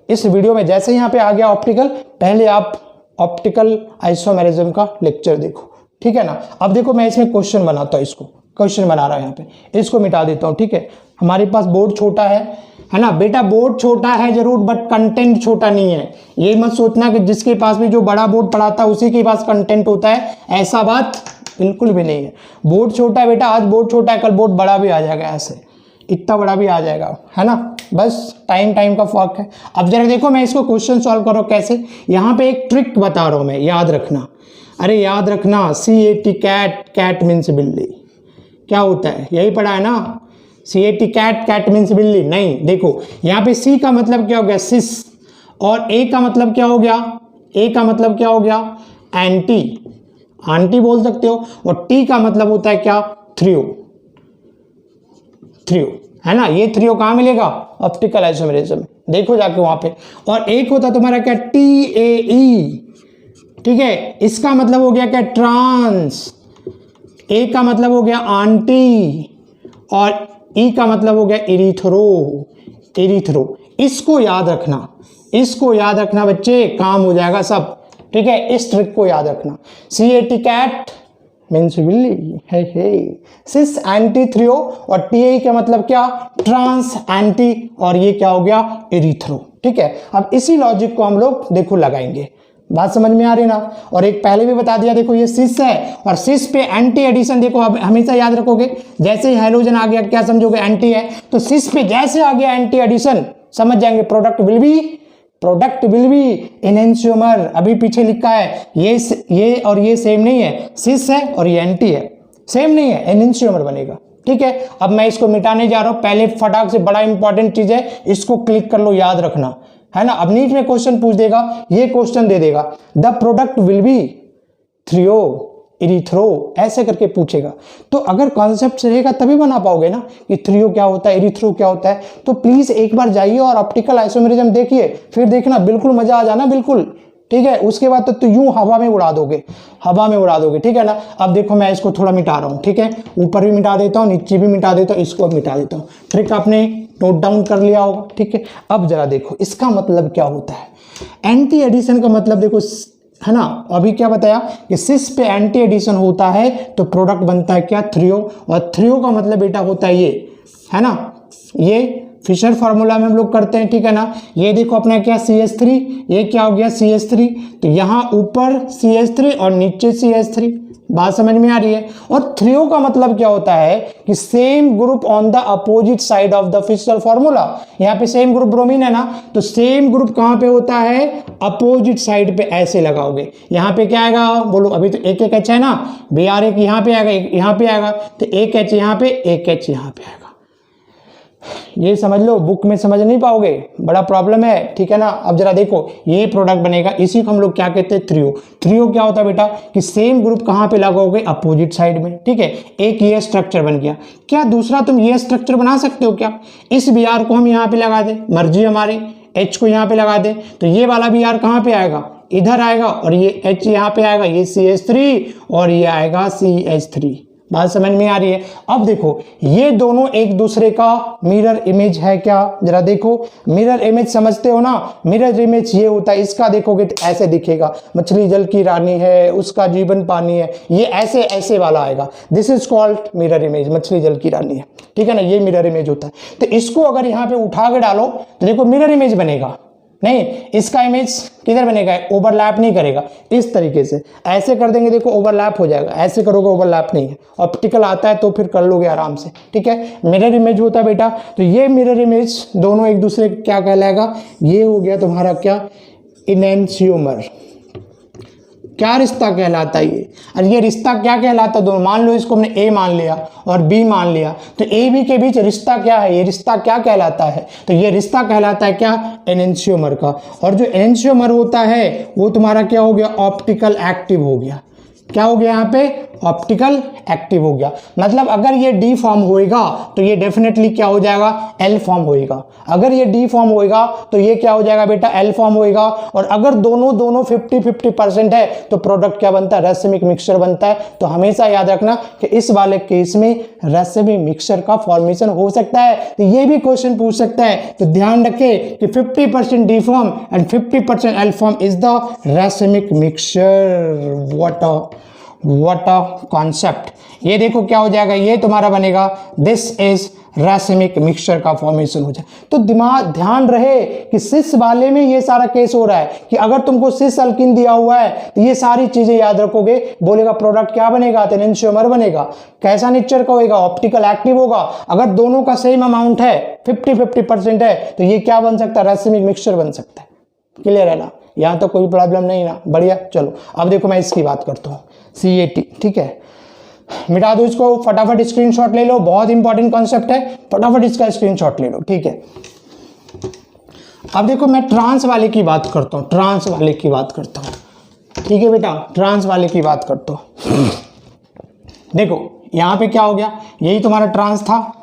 इस वीडियो में जैसे यहाँ पे आ गया ऑप्टिकल, पहले आप ऑप्टिकल आइसोमेरिज्म का लेक्चर देखो, ठीक है ना। अब देखो मैं इसमें क्वेश्चन बनाता हूँ, इसको क्वेश्चन बना रहा हूँ यहाँ पे, इसको मिटा देता हूँ। ठीक है, हमारे पास बोर्ड छोटा है ना बेटा, बोर्ड छोटा है जरूर, बट कंटेंट छोटा नहीं है। ये मत सोचना कि जिसके पास भी जो बड़ा बोर्ड पढ़ाता है उसी के पास कंटेंट होता है, ऐसा बात बिल्कुल भी नहीं है। बोर्ड छोटा है बेटा, आज बोर्ड छोटा है, कल बोर्ड बड़ा भी आ जाएगा, ऐसे इतना बड़ा भी आ जाएगा, है ना। बस टाइम का फर्क है। अब जरा देखो मैं इसको क्वेश्चन सॉल्व करो कैसे। यहाँ पे एक ट्रिक बता रहा हूँ मैं, याद रखना। अरे याद रखना, CAT कैट, कैट मीन्स बिल्ली। क्या होता है, यही पढ़ा है ना, CAT कैट, कैट मीन्स बिल्ली। नहीं, देखो यहाँ पे C का मतलब क्या हो गया, सिस, और A का मतलब क्या हो गया, A का मतलब क्या हो गया, एंटी, आंटी बोल सकते हो, और T का मतलब होता है क्या, थ्रियो, थ्रियो, है ना। ये थ्रियो कहाँ मिलेगा, ऑप्टिकल आइसोमेरिज्म, देखो जाके वहां पे। और एक होता तुम्हारा क्या, TAE, ठीक है, इसका मतलब हो गया क्या, ट्रांस। ए का मतलब हो गया आंटी, और ई का मतलब हो गया इरीथ्रो, इरीथ्रो। इसको याद रखना, इसको याद रखना बच्चे, काम हो जाएगा सब, ठीक है। इस ट्रिक को याद रखना। CAT कैट मीन्स बिल्ली, है सिस एंटी थ्रियो, और TAE का मतलब क्या, ट्रांस एंटी, और ये क्या हो गया, इरीथ्रो, ठीक है। अब इसी लॉजिक को हम लोग देखो लगाएंगे, बात समझ में आ रही ना। और एक पहले भी बता दिया, देखो ये सिस है, और सिस पे एंटी एडिशन, देखो अब हमेशा याद रखोगे, जैसे ही हाइड्रोजन आ गया क्या समझोगे, एंटी है, तो सिस पे जैसे आ गया एंटी एडिशन, समझ जाएंगे प्रोडक्ट विल बी एनेंशियोमर। अभी पीछे लिखा है ये और ये सेम नहीं है, सिस है और ये एंटी है, सेम नहीं है, एनेंशियोमर बनेगा, ठीक है। अब मैं इसको मिटाने जा रहा हूं, पहले फटाक से, बड़ा इंपॉर्टेंट चीज है, इसको क्लिक कर लो, याद रखना, है ना। अब नीट में क्वेश्चन पूछ देगा, ये क्वेश्चन दे देगा, the product will B threo erythro, ऐसे करके पूछेगा। तो अगर कॉन्सेप्ट रहेगा तभी बना पाओगे ना कि थ्रियो क्या होता है, इरीथ्रो क्या होता है। तो प्लीज एक बार जाइए और ऑप्टिकल आइसोमेरिज्म देखिए, फिर देखना, बिल्कुल मजा आ जाना, बिल्कुल, ठीक है। उसके बाद तो यूं हवा में उड़ा दोगे, हवा में उड़ा दोगे, ठीक है ना। अब देखो मैं इसको थोड़ा मिटा रहा हूं, ठीक है, ऊपर भी मिटा देता हूं, नीचे भी मिटा देता हूं, इसको मिटा देता हूं। ट्रिक आपने नोट डाउन कर लिया होगा, ठीक है। अब जरा देखो इसका मतलब क्या होता है। एंटी एडिशन का मतलब देखो, है ना, अभी क्या बताया कि सिस पे एंटी एडिशन होता है तो प्रोडक्ट बनता है क्या, थ्रियो, और थ्रियो का मतलब बेटा होता है ये, है ना, ये फिशर फार्मूला में हम लोग करते हैं, ठीक है ना। ये देखो अपना क्या, CH3, ये क्या हो गया, CH3, तो यहाँ ऊपर CH3 और नीचे CH3, बात समझ में आ रही है। और थ्रियो का मतलब क्या होता है कि same group on the opposite side of the Fischer formula. यहाँ पे सेम ग्रुप ब्रोमीन है ना, तो सेम ग्रुप कहाँ पे होता है, अपोजिट साइड पे, ऐसे लगाओगे। यहाँ पे क्या आएगा, बोलो, अभी तो एक H है ना, Br एक यहाँ पे आएगा, एक यहाँ पे आएगा, तो एक H यहाँ पे, एक H यहाँ पे आएगा। ये समझ लो, बुक में समझ नहीं पाओगे, बड़ा प्रॉब्लम है, ठीक है ना। अब जरा देखो ये प्रोडक्ट बनेगा, इसी को हम लोग क्या कहते हैं, थ्रियो। थ्रियो क्या होता है बेटा कि सेम ग्रुप कहाँ पे लगाओगे, अपोजिट साइड में, ठीक है। एक ये स्ट्रक्चर बन गया, क्या दूसरा तुम ये स्ट्रक्चर बना सकते हो क्या, इस Br को हम यहाँ पे लगा दें, मर्जी हमारी, H को यहाँ पे लगा दें, तो ये वाला Br कहाँ पे आएगा, इधर आएगा, और ये H यहाँ पे आएगा, ये CH3, और ये आएगा CH3। बात समझ में आ रही है। अब देखो ये दोनों एक दूसरे का मिरर इमेज है क्या, जरा देखो, मिरर इमेज समझते हो ना, मिरर इमेज ये होता है, इसका देखोगे तो ऐसे दिखेगा, मछली जल की रानी है, उसका जीवन पानी है, ये ऐसे ऐसे वाला आएगा, this is called mirror image, मछली जल की रानी है, ठीक है ना, ये मिरर इमेज होता है। तो इसको अगर यहाँ पे उठा के डालो तो देखो मिरर इमेज बनेगा, नहीं, इसका इमेज किधर बनेगा, ओवरलैप नहीं करेगा, इस तरीके से ऐसे कर देंगे, देखो ओवरलैप हो जाएगा, ऐसे करोगे ओवरलैप नहीं है। ऑप्टिकल आता है तो फिर कर लोगे आराम से, ठीक है। मिरर इमेज होता है बेटा, तो ये मिरर इमेज दोनों एक दूसरे क्या कहलाएगा, ये हो गया तुम्हारा क्या, एनेंशियोमर। क्या रिश्ता कहलाता है ये, और ये रिश्ता क्या कहलाता है, दोनों मान लो इसको हमने ए मान लिया और बी मान लिया, तो ए बी के बीच रिश्ता क्या है, ये रिश्ता क्या कहलाता है, तो ये रिश्ता कहलाता है क्या, एनेंशियोमर का। और जो एनेंशियोमर होता है वो तुम्हारा क्या हो गया, ऑप्टिकल एक्टिव हो गया। क्या हो गया यहाँ पे, ऑप्टिकल एक्टिव हो गया। मतलब अगर ये डी फॉर्म होएगा तो ये डेफिनेटली क्या हो जाएगा, एल फॉर्म होएगा। अगर ये डी फॉर्म होएगा तो ये क्या हो जाएगा बेटा, एल फॉर्म होएगा। और अगर दोनों 50-50% है तो प्रोडक्ट क्या बनता है, रसमिक मिक्सचर बनता है। तो हमेशा याद रखना कि इस वाले केस में रसमिक मिक्सचर का फॉर्मेशन हो सकता है। तो ये भी क्वेश्चन पूछ सकता है, तो ध्यान रखें कि 50% D form and 50% L form is the racemic mixture. What a concept. ये देखो क्या हो जाएगा, ये तुम्हारा बनेगा दिस इज रैसिमिक मिक्सचर का फॉर्मेशन हो जाए। तो दिमाग ध्यान रहे कि सिस वाले में ये सारा केस हो रहा है कि अगर तुमको सिस अल्किन दिया हुआ है तो ये सारी चीजें याद रखोगे। बोलेगा प्रोडक्ट क्या बनेगा, तो एनेंटियोमर बनेगा। कैसा नेचर का होगा, ऑप्टिकल एक्टिव होगा। अगर दोनों का सेम अमाउंट है 50-50% है तो ये क्या बन सकता है, रैसिमिक मिक्सचर बन सकता है। क्लियर है ना, यहाँ तो कोई प्रॉब्लम नहीं ना, बढ़िया। चलो अब देखो मैं इसकी बात करता हूँ, CAT। ठीक है, मिटा दो इसको, फटाफट स्क्रीनशॉट ले लो, बहुत इंपॉर्टेंट कॉन्सेप्ट है, फटाफट इसका स्क्रीनशॉट ले लो। ठीक है, अब देखो मैं ट्रांस वाले की बात करता हूँ, ट्रांस वाले की बात करता हूँ। ठीक है बेटा, ट्रांस वाले की बात करता हूँ। देखो यहाँ पे क्या हो गया, यही तुम्हारा ट्रांस था,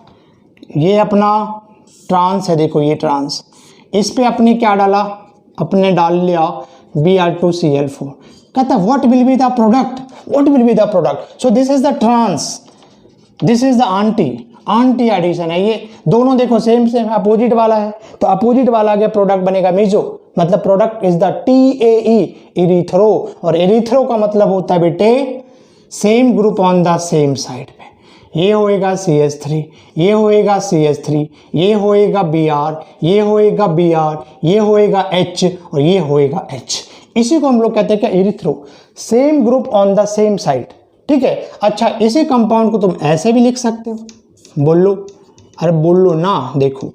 ये अपना ट्रांस है। देखो ये ट्रांस, इस पे अपने क्या डाला, अपने डाल लिया Br2Cl4। कहता है what will be the product, what will be the product. So this is the trans, this is the anti addition है। ये दोनों देखो सेम अपोजिट वाला है, तो अपोजिट वाला के प्रोडक्ट बनेगा मेजो, मतलब product is the TAE, erythro. और इरिथ्रो का मतलब होता है बेटे same group on the same side पे। ये होएगा CH3, ये होएगा CH3, ये होएगा Br, ये होएगा Br, ये होएगा H और ये होएगा H। इसी को हम लोग कहते हैं क्या, erythro, same group on the same side. ठीक है, अच्छा इसी कंपाउंड को तुम ऐसे भी लिख सकते हो, बोल लो, अरे बोल लो ना, देखो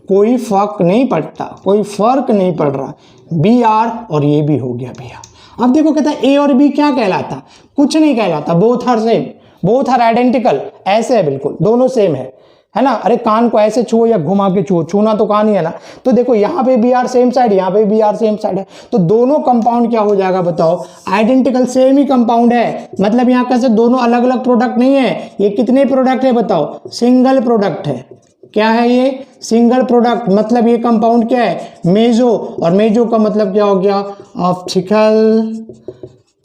कोई फर्क नहीं पड़ता, कोई फर्क नहीं पड़ रहा, Br और ये भी हो गया Br। अब देखो कहता है A और B क्या कहलाता, कुछ नहीं कहलाता, both are same, both are identical. ऐसे है बिल्कुल, दोनों सेम है ना। अरे कान को ऐसे छुओ या घुमा के छुओ, छूना तो कान ही है ना। तो देखो यहाँ पे Br सेम साइड, यहाँ पे Br सेम साइड है, तो दोनों कंपाउंड क्या हो जाएगा बताओ, आइडेंटिकल, सेम ही कंपाउंड है। मतलब यहाँ कैसे दोनों अलग अलग प्रोडक्ट नहीं है। ये कितने प्रोडक्ट है बताओ, सिंगल प्रोडक्ट है। क्या है ये, सिंगल प्रोडक्ट। मतलब ये कंपाउंड क्या है, मेजो, और मेजो का मतलब क्या हो गया, ऑप्टिकल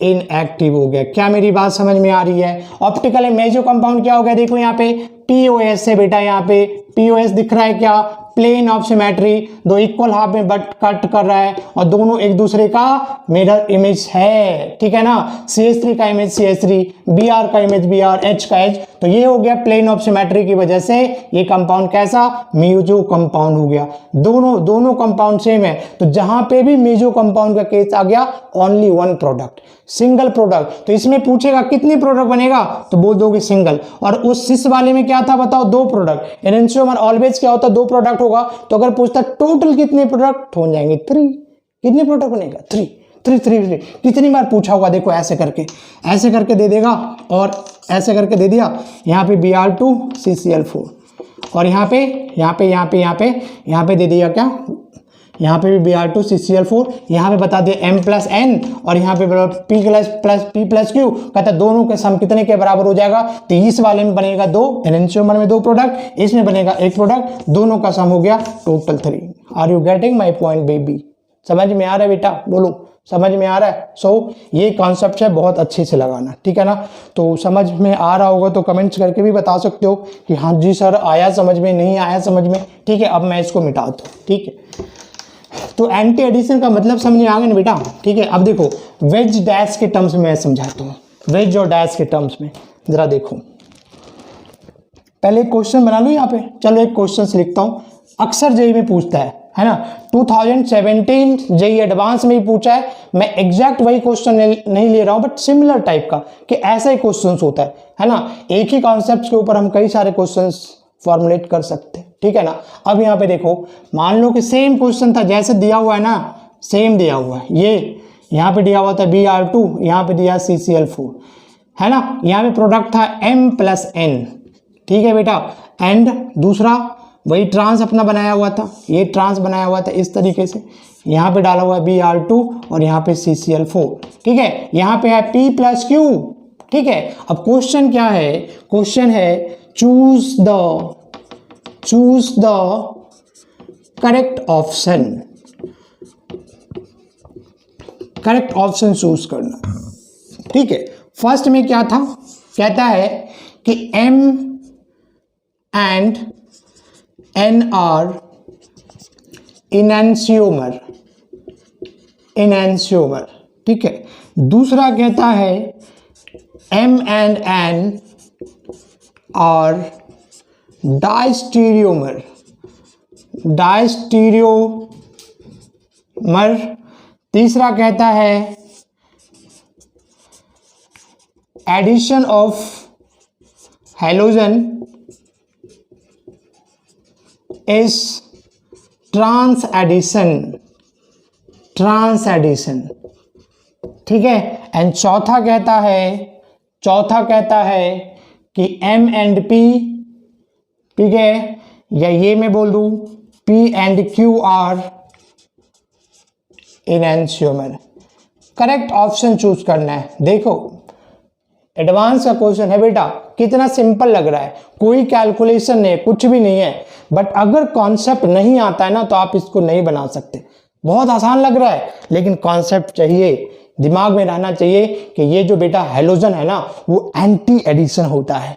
इनएक्टिव हो गया। क्या मेरी बात समझ में आ रही है, ऑप्टिकल मेजो कंपाउंड क्या हो गया, देखो यहाँ पे POS है बेटा, यहाँ पे POS दिख रहा है क्या, प्लेन ऑफ सिमेट्री, दो इक्वल हाफ में बट कट कर रहा है और दोनों एक दूसरे का मिरर इमेज है। ठीक है ना, CH3 का इमेज CH3, Br का इमेज Br, H का H। तो ये हो गया प्लेन ऑफ सिमेट्री की वजह से ये कंपाउंड कैसा, मेजो कंपाउंड हो गया। दोनों कंपाउंड सेम है, तो जहां पे भी मेजो कंपाउंड का केस आ गया, only one product, single product. तो इसमें पूछेगा कितने प्रोडक्ट बनेगा, तो बोल दोगे सिंगल। और उस सिस वाले में क्या था बताओ, दो प्रोडक्ट। एनेंटियोमर ऑलवेज क्या होता है, दो प्रोडक्ट होगा। तो अगर पूछता टोटल कितने प्रोडक्ट हो जाएंगे, 3। कितने प्रोडक्ट बनेगा, 3। कितनी बार पूछा होगा, देखो ऐसे करके दे देगा और ऐसे करके दे दिया। यहाँ पे Br2CCl4 और यहाँ पे दे दिया क्या, यहाँ पे भी Br2CCl4, यहाँ पे बता दिया M+N और यहाँ पे P+Q। कहता है दोनों के सम कितने के बराबर हो जाएगा, तो इस वाले में बनेगा 2, एनेंटियोमर में 2 प्रोडक्ट, इसमें बनेगा 1 प्रोडक्ट, दोनों का सम हो गया total 3। Are you getting my point baby, समझ में आ रहा है बेटा, बोलो समझ में आ रहा है। सो ये कॉन्सेप्ट है, बहुत अच्छे से लगाना, ठीक है ना। तो समझ में आ रहा होगा तो कमेंट्स करके भी बता सकते हो कि हाँ जी सर आया समझ में, नहीं आया समझ में। ठीक है, अब मैं इसको मिटाता हूँ। ठीक है, तो एंटी एडिशन का मतलब समझ में आ गया ना बेटा। ठीक है, अब देखो वेज डैश के टर्म्स में मैं समझाता हूँ, वेज और डैश के टर्म्स में जरा देखो। पहले एक क्वेश्चन बना लो यहाँ पे, चलो एक क्वेश्चन लिखता हूँ, अक्सर जेई में पूछता है ना। 2017 जेई एडवांस में ही पूछा है, मैं एग्जैक्ट वही क्वेश्चन नहीं ले रहा हूँ बट सिमिलर टाइप का, कि ऐसा ही क्वेश्चन होता है ना। एक ही कॉन्सेप्ट के ऊपर हम कई सारे क्वेश्चन फॉर्मुलेट कर सकते हैं, ठीक है ना। अब यहाँ पे देखो, मान लो कि सेम क्वेश्चन था, जैसे दिया हुआ है ना, सेम दिया हुआ है। ये यहाँ पे दिया हुआ था Br2, यहाँ पे दिया CCl4, है ना। यहाँ पे प्रोडक्ट था M+N, ठीक है बेटा। एंड दूसरा वही ट्रांस अपना बनाया हुआ था, ये ट्रांस बनाया हुआ था इस तरीके से, यहाँ पे डाला हुआ है Br2 और यहाँ पे CCl4, ठीक है। यहाँ पे है P+Q, ठीक है। अब क्वेश्चन क्या है, क्वेश्चन है choose the correct option, correct option choose करना, ठीक है। फर्स्ट में क्या था, कहता है कि M and N are enantiomer, ठीक है। दूसरा कहता है M and N are diastereomer. तीसरा कहता है addition of halogen is trans addition, ठीक है। एंड चौथा कहता है कि M and P, ठीक है, या ये मैं बोल दूं P and Q are enantiomer. Correct option choose करना है। देखो एडवांस का क्वेश्चन है बेटा, कितना सिंपल लग रहा है, कोई कैलकुलेशन नहीं है, कुछ भी नहीं है, बट अगर कॉन्सेप्ट नहीं आता है ना तो आप इसको नहीं बना सकते। बहुत आसान लग रहा है लेकिन कॉन्सेप्ट चाहिए, दिमाग में रहना चाहिए कि ये जो बेटा हैलोजन है ना वो एंटी एडिशन होता है,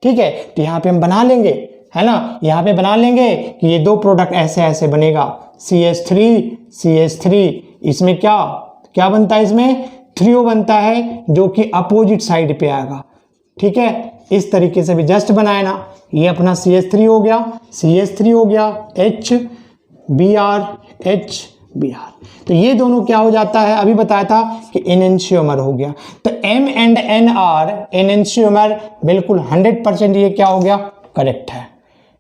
ठीक है। तो यहाँ पे हम बना लेंगे, है ना, यहाँ पे बना लेंगे कि ये दो प्रोडक्ट ऐसे ऐसे बनेगा, CH3 इसमें क्या बनता है, इसमें 3O बनता है जो कि अपोजिट साइड पे आएगा, ठीक है। इस तरीके से भी जस्ट बनाए ना, ये अपना CH3 हो गया, HBr, तो ये दोनों क्या हो जाता है, अभी बताया था कि एनेंशियोमर हो गया। तो M and N are enantiomer, बिल्कुल 100% ये क्या हो गया, करेक्ट है,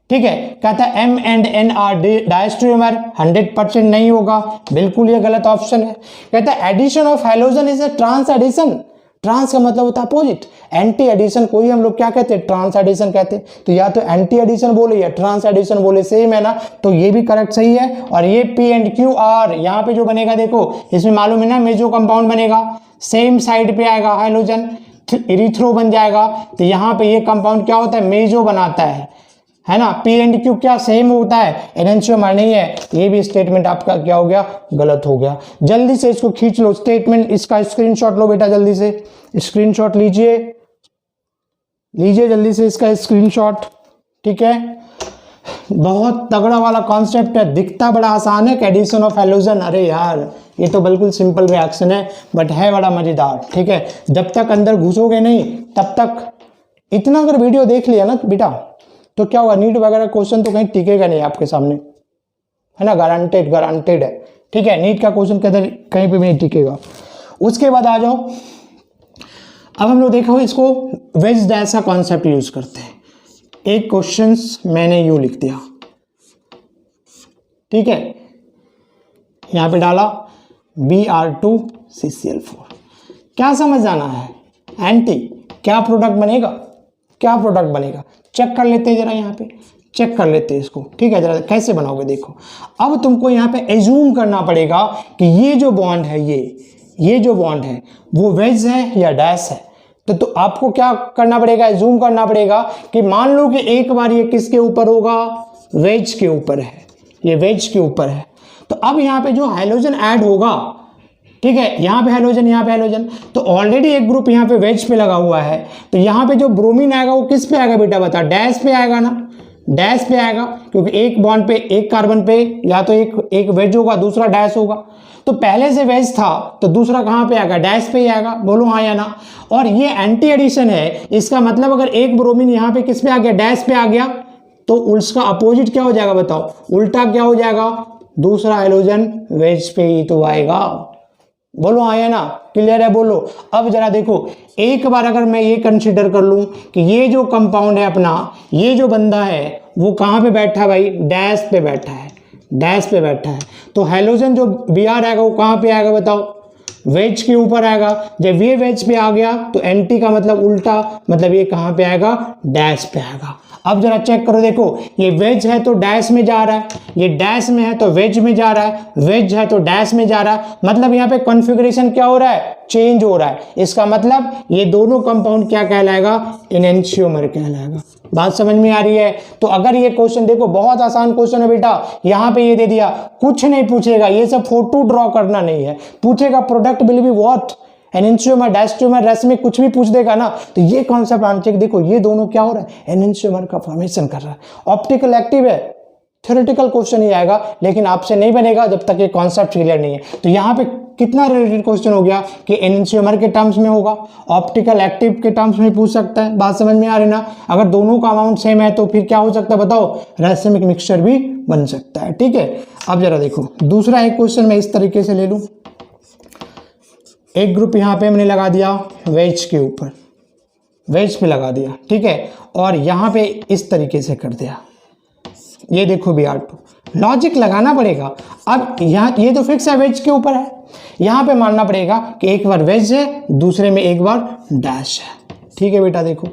ठीक है। कहता है M and N are diastereomer, 100% नहीं होगा, बिल्कुल ये गलत ऑप्शन है। कहता है addition of halogen is a trans addition. Trans का मतलब होता है अपोजिट, एंटी एडिशन कोई हम लोग क्या कहते हैं, ट्रांस एडिशन कहते हैं। तो या तो एंटी एडिशन बोले या ट्रांस एडिशन बोले, सेम है ना, तो ये भी करेक्ट सही है। और ये P and Q R यहाँ पे जो बनेगा, देखो इसमें मालूम है ना मेजो कंपाउंड बनेगा, सेम साइड पे आएगा हाइड्रोजन, इरिथ्रो बन जाएगा। तो यहाँ पे ये कंपाउंड क्या होता है, मेजो बनाता है ना। P and Q क्या सेम होता है, एनेंशियोमर नहीं है। ये भी स्टेटमेंट आपका क्या हो गया, गलत हो गया। जल्दी से इसको खींच लो स्टेटमेंट, इसका स्क्रीनशॉट लो बेटा, जल्दी से स्क्रीनशॉट लीजिए जल्दी से इसका स्क्रीनशॉट, ठीक है। बहुत तगड़ा वाला कॉन्सेप्ट है, दिखता बड़ा आसान है कि एडिशन ऑफ हैलोजन, अरे यार ये तो बिल्कुल सिंपल रिएक्शन है बट है बड़ा मजेदार, ठीक है। जब तक अंदर घुसोगे नहीं तब तक, इतना अगर वीडियो देख लिया ना बेटा तो क्या होगा, नीट वगैरह क्वेश्चन तो कहीं टिकेगा नहीं आपके सामने, है ना, गारंटेड है, ठीक है। नीट का क्वेश्चन कहीं पे भी नहीं टिकेगा। उसके बाद आ जाओ, अब हम लोग देखो इसको वेज डैश का कॉन्सेप्ट यूज करते हैं। एक क्वेश्चन मैंने यू लिख दिया, ठीक है, यहां पे डाला Br2CCl4। क्या समझ आना है, एंटी क्या प्रोडक्ट बनेगा, चेक कर लेते हैं जरा, यहाँ पे चेक कर लेते हैं इसको, ठीक है। जरा कैसे बनाओगे देखो। अब तुमको यहाँ पे एज्यूम करना पड़ेगा कि ये जो बॉन्ड है, ये जो बॉन्ड है वो वेज है या डैश है। तो आपको क्या करना पड़ेगा, एज्यूम करना पड़ेगा कि मान लो कि एक बार ये किसके ऊपर होगा, वेज के ऊपर है, ये वेज के ऊपर है। तो अब यहाँ पे जो हाइड्रोजन ऐड होगा, ठीक है, यहाँ पे हाइड्रोजन, तो ऑलरेडी एक ग्रुप यहाँ पे वेज पे लगा हुआ है। तो यहाँ पे जो ब्रोमीन आएगा वो किस पे आएगा बेटा, बता, डैश पे आएगा ना, डैश पे आएगा, क्योंकि एक बॉन्ड पे, एक कार्बन पे या तो एक वेज होगा, दूसरा डैश होगा। तो पहले से वेज था तो दूसरा कहाँ पे आएगा, डैश पे ही आएगा, बोलो हाँ या ना। और ये एंटी एडिशन है, इसका मतलब अगर एक ब्रोमीन यहाँ पे किस पे आ गया, डैश पे आ गया, तो उसका अपोजिट क्या हो जाएगा बताओ, उल्टा क्या हो जाएगा, दूसरा हाइड्रोजन वेज पे ही तो आएगा, बोलो हाँ या ना, क्लियर है, बोलो। अब जरा देखो, एक बार अगर मैं ये कंसीडर कर लूं कि ये जो कंपाउंड है अपना, ये जो बंदा है वो कहाँ पे बैठा है भाई, डैश पे बैठा है, तो हाइड्रोजन जो Br आएगा वो कहाँ पे आएगा बताओ, वेज के ऊपर आएगा। जब ये वेज पे आ गया तो एंटी का मतलब उल्टा, मतलब ये कहाँ पे आएगा, डैश पे आएगा। अब जरा चेक करो, देखो ये वेज है तो डैश में जा रहा है, ये डैश में है तो वेज में जा रहा है, वेज है तो डैश में जा रहा है, मतलब यहाँ पे कॉन्फ़िगरेशन क्या हो रहा है, चेंज हो रहा है। इसका मतलब ये दोनों कंपाउंड क्या कहलाएगा, एनेंशियोमर कहलाएगा। बात समझ में आ रही है। तो अगर ये क्वेश्चन देखो, बहुत आसान क्वेश्चन है बेटा, यहाँ पे ये दे दिया, कुछ नहीं पूछेगा, ये सब फोटो ड्रॉ करना नहीं है, पूछेगा product will be what, enantiomer, diastereomer, रेस में कुछ भी पूछ देगा ना, तो ये कॉन्सेप्ट आना चाहिए। देखो ये दोनों क्या हो रहा है, एनेंशियोमर का फॉर्मेशन कर रहा है, ऑप्टिकल एक्टिव है, थ्योरेटिकल क्वेश्चन ही आएगा, लेकिन आपसे नहीं बनेगा जब तक ये कॉन्सेप्ट क्लियर नहीं है। तो यहाँ पे कितना रिलेटेड क्वेश्चन हो गया कि एनेंशियोमर के टर्म्स में होगा, ऑप्टिकल एक्टिव के टर्म्स में पूछ सकता है। बात समझ में आ रही ना? अगर दोनों का अमाउंट सेम है तो फिर क्या हो सकता है बताओ? रैसिमिक मिक्सचर भी बन सकता है। ठीक है, अब जरा देखो दूसरा एक क्वेश्चन मैं इस तरीके से ले लूं। एक ग्रुप यहाँ पे मैंने लगा दिया वेज के ऊपर, वेज पे लगा दिया, ठीक है, और यहाँ पे इस तरीके से कर दिया। ये देखो Br2, लॉजिक लगाना पड़ेगा। अब यहाँ ये तो फिक्स है, वेज के ऊपर है, यहाँ पे मानना पड़ेगा कि एक बार वेज है, दूसरे में एक बार डैश है। ठीक है बेटा, देखो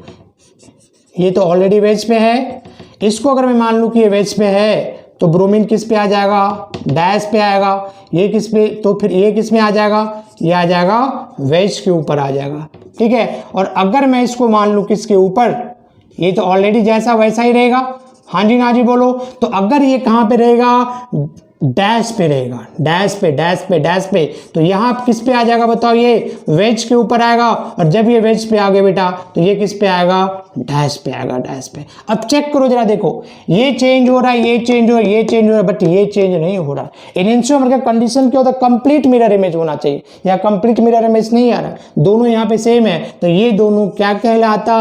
ये तो ऑलरेडी वेज पे है, इसको अगर मैं मान लूँ कि ये वेज पे है तो ब्रोमीन किस पे आ जाएगा? डैश पे आएगा। ये किस पे? तो फिर ये किस में आ जाएगा? ये आ जाएगा वेज के ऊपर आ जाएगा। ठीक है, और अगर मैं इसको मान लूँ किसके ऊपर? ये तो ऑलरेडी जैसा वैसा ही रहेगा। हाँ जी ना जी बोलो। तो अगर ये कहाँ पे रहेगा? डैश पे रहेगा, डैश पे डैश पे डैश पे, तो यहाँ किस पे आ जाएगा बताओ? ये वेज के ऊपर आएगा, और जब ये वेज पे आ गया बेटा तो ये किस पे आएगा? डैश पे आएगा, डैश पे। अब चेक करो जरा, देखो ये चेंज हो रहा है, ये चेंज हो रहा है, ये चेंज हो रहा है, बट ये चेंज नहीं हो रहा। एनेंशियोमर का कंडीशन क्या होता है? कंप्लीट मिरर इमेज होना चाहिए, या कंप्लीट मिरर इमेज नहीं आ रहा, दोनों यहाँ पे सेम है, तो ये दोनों क्या कहलाता?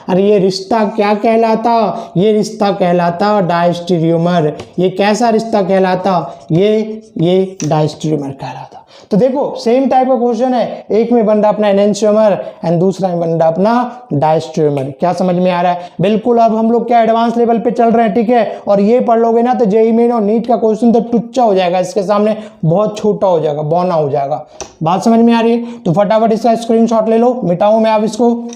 अरे ये रिश्ता क्या कहलाता? ये रिश्ता कहलाता डायस्टेरियोमर। ये कैसा रिश्ता कहलाता? ये डायस्टेरियोमर कहलाता। तो देखो सेम टाइप का क्वेश्चन है, एक में बन रहा अपना एनेंशियोमर एंड दूसरा में बन रहा अपना डायस्टेरियोमर। क्या समझ में आ रहा है? बिल्कुल। अब हम लोग क्या एडवांस लेवल पे चल रहे हैं, ठीक है, और ये पढ़ लोगे ना तो जेईई मेन और नीट का क्वेश्चन तो टुच्चा हो जाएगा, इसके सामने बहुत छोटा हो जाएगा, बौना हो जाएगा। बात समझ में आ रही है? तो फटाफट इसका स्क्रीनशॉट ले लो, मिटाऊं मैं अब इसको।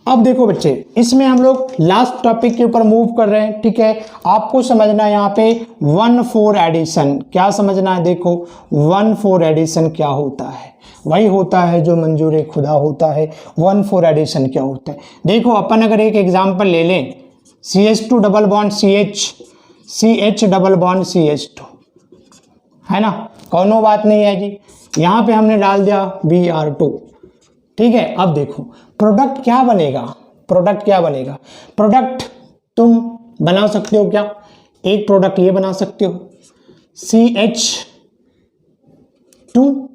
अब देखो बच्चे, इसमें हम लोग लास्ट टॉपिक के ऊपर मूव कर रहे हैं, ठीक है। आपको समझना है यहाँ पे 1,4 एडिशन। क्या समझना है? देखो 1,4 एडिशन क्या होता है? वही होता है जो मंजूर खुदा होता है। 1,4 एडिशन क्या होता है? देखो अपन अगर एक एग्जांपल ले लें, CH2 double bond CH, CH double bond CH2, है ना, कौनो बात नहीं है जी। यहाँ पे हमने डाल दिया Br2, ठीक है। अब देखो प्रोडक्ट क्या बनेगा? प्रोडक्ट क्या बनेगा? प्रोडक्ट तुम बना सकते हो क्या? एक प्रोडक्ट ये बना सकते हो, CH2